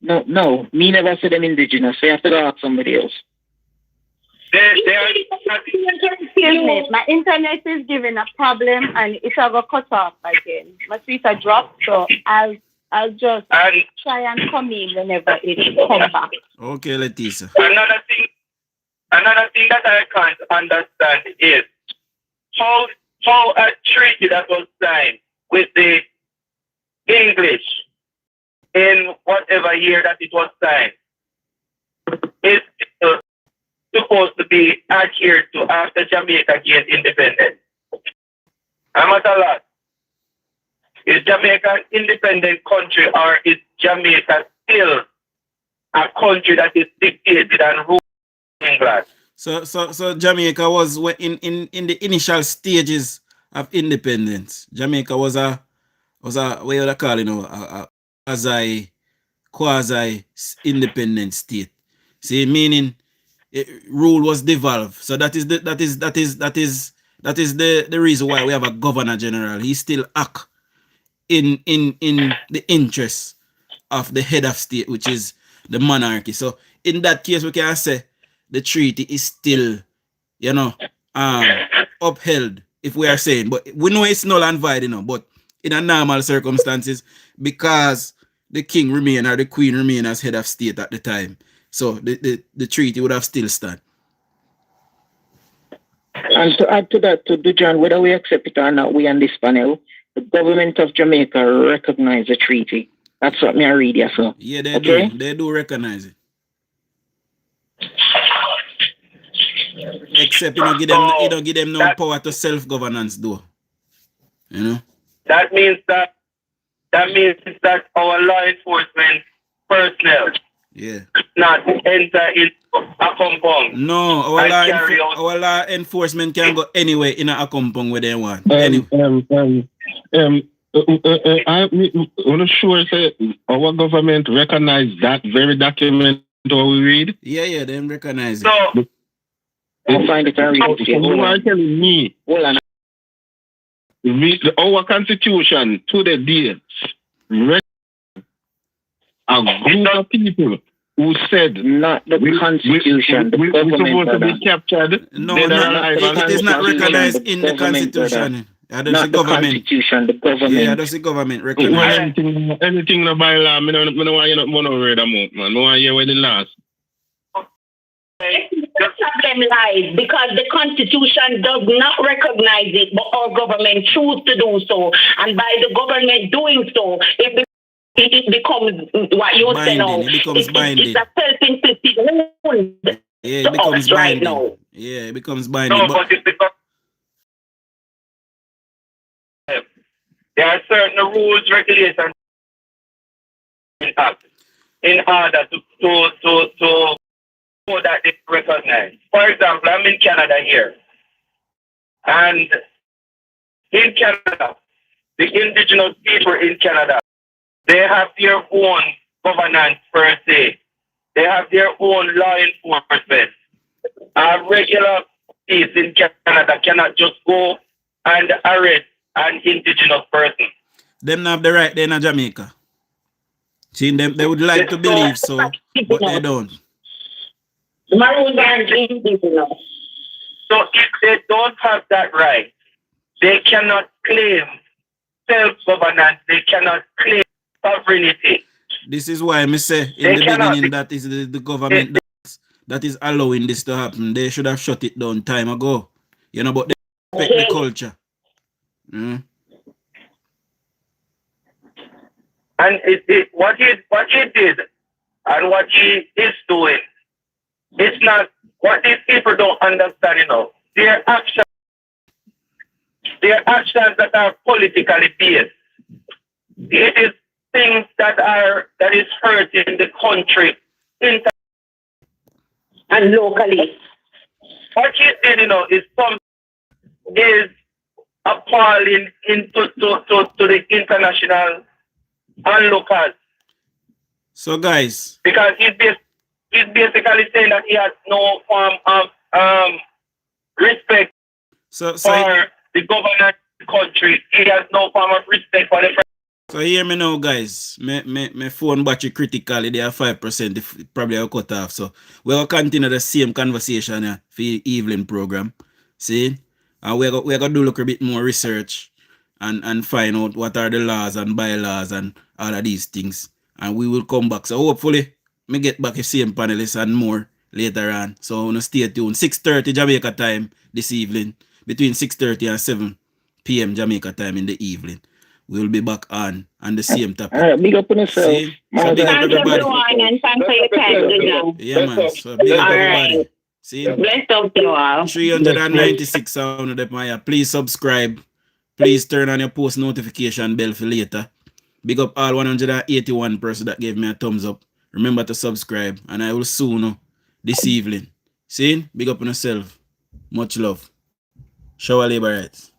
H: No. Me never said I'm indigenous. So you have to go ask somebody else.
K: My internet is giving a problem and it's going to cut off again. My speaker dropped, so I'll just try and come in whenever it comes back.
C: Okay, Leticia.
A: Another thing that I can't understand is how a treaty that was signed with the English in whatever year that it was signed is supposed to be adhered to after Jamaica gained independence. I'm at a loss. Is Jamaica an independent country or is Jamaica still a country that is dictated and ruled by England?
C: So Jamaica was in the initial stages of independence. Jamaica was a what you call a quasi independent state. See, meaning rule was devolved. So that is the reason why we have a governor general. He still act in the interest of the head of state, which is the monarchy. So in that case, we can say the treaty is still, you know, upheld, if we are saying, but we know it's null and void, you know, but in a normal circumstances, because the king remain or the queen remain as head of state at the time, so the treaty would have still stand.
H: And to add to that, to Dujon, whether we accept it or not, we on this panel, the government of Jamaica recognize the treaty. That's what me I read here, so.
C: Yeah, they do. They do recognize it. Except you don't give them no power to self-governance, though. You know.
A: That means that our law enforcement personnel not enter into a compound.
C: No, our law enforcement can go anywhere in a compound where they want.
J: I'm not sure say our government recognize that very document that we read.
C: Yeah, they recognize it.
A: So
H: I'll find it and read it.
J: You are telling me our constitution to the day a group of people who said
H: not the constitution, the government
J: supposed to be captured.
C: No, it is not recognized in the constitution.
H: Not the constitution, the government.
C: Yeah, that's the government recognize.
J: Anything no by law, I don't want you not read about, man. I want you where the last.
I: The problem lies because the Constitution does not recognize it, but our government choose to do so. And by the government doing so, it becomes what you say now.
C: It becomes binding.
I: It's a self-inflicted wound.
C: Yeah, it becomes binding.
I: Right now.
C: Yeah, it becomes binding.
A: No, but it becomes. There are certain rules, regulations in order to that it's recognized. For example, I'm in Canada here. And in Canada, the indigenous people in Canada, they have their own governance per se. They have their own law enforcement. A regular police in Canada cannot just go and arrest an indigenous person.
C: Them not have the right there in Jamaica. See, they would like to believe so, but they don't.
I: Maroons are indigenous.
A: So if they don't have that right, they cannot claim self-governance. They cannot claim sovereignty.
C: This is why I say in the beginning that is the government that is allowing this to happen. They should have shut it down time ago. You know, but they respect the culture. Mm.
A: And what he did and what he is doing, it's not what these people don't understand, you know. Their actions that are politically based. It is things that is hurting the country
I: and locally.
A: What he did, you know, is appalling to the international onlookers.
C: So guys,
A: because he's basically saying that he has no form of respect for the government of the country. He has no form of respect for the president.
C: So hear me now, guys. My phone battery critically, they are 5%. If probably I'll cut off. So we'll continue the same conversation for the evening program. See? And we're going to do a little bit more research and find out what are the laws and bylaws and all of these things. And we will come back. So hopefully, me get back the same panelists and more later on. So stay tuned. 6:30 Jamaica time this evening. Between 6:30 and 7 p.m. Jamaica time in the evening. We'll be back on the same topic.
H: All right, big up on yourself.
C: So big up everybody.
I: Everyone, and thanks for your time.
C: Yeah, man. So big up everybody.
I: Right.
C: See?
I: Blessed up to all.
C: 396 sound of them. Please subscribe. Please turn on your post notification bell for later. Big up all 181 person that gave me a thumbs up. Remember to subscribe. And I will soon this evening. See? Big up on yourself. Much love. Shower labor rights.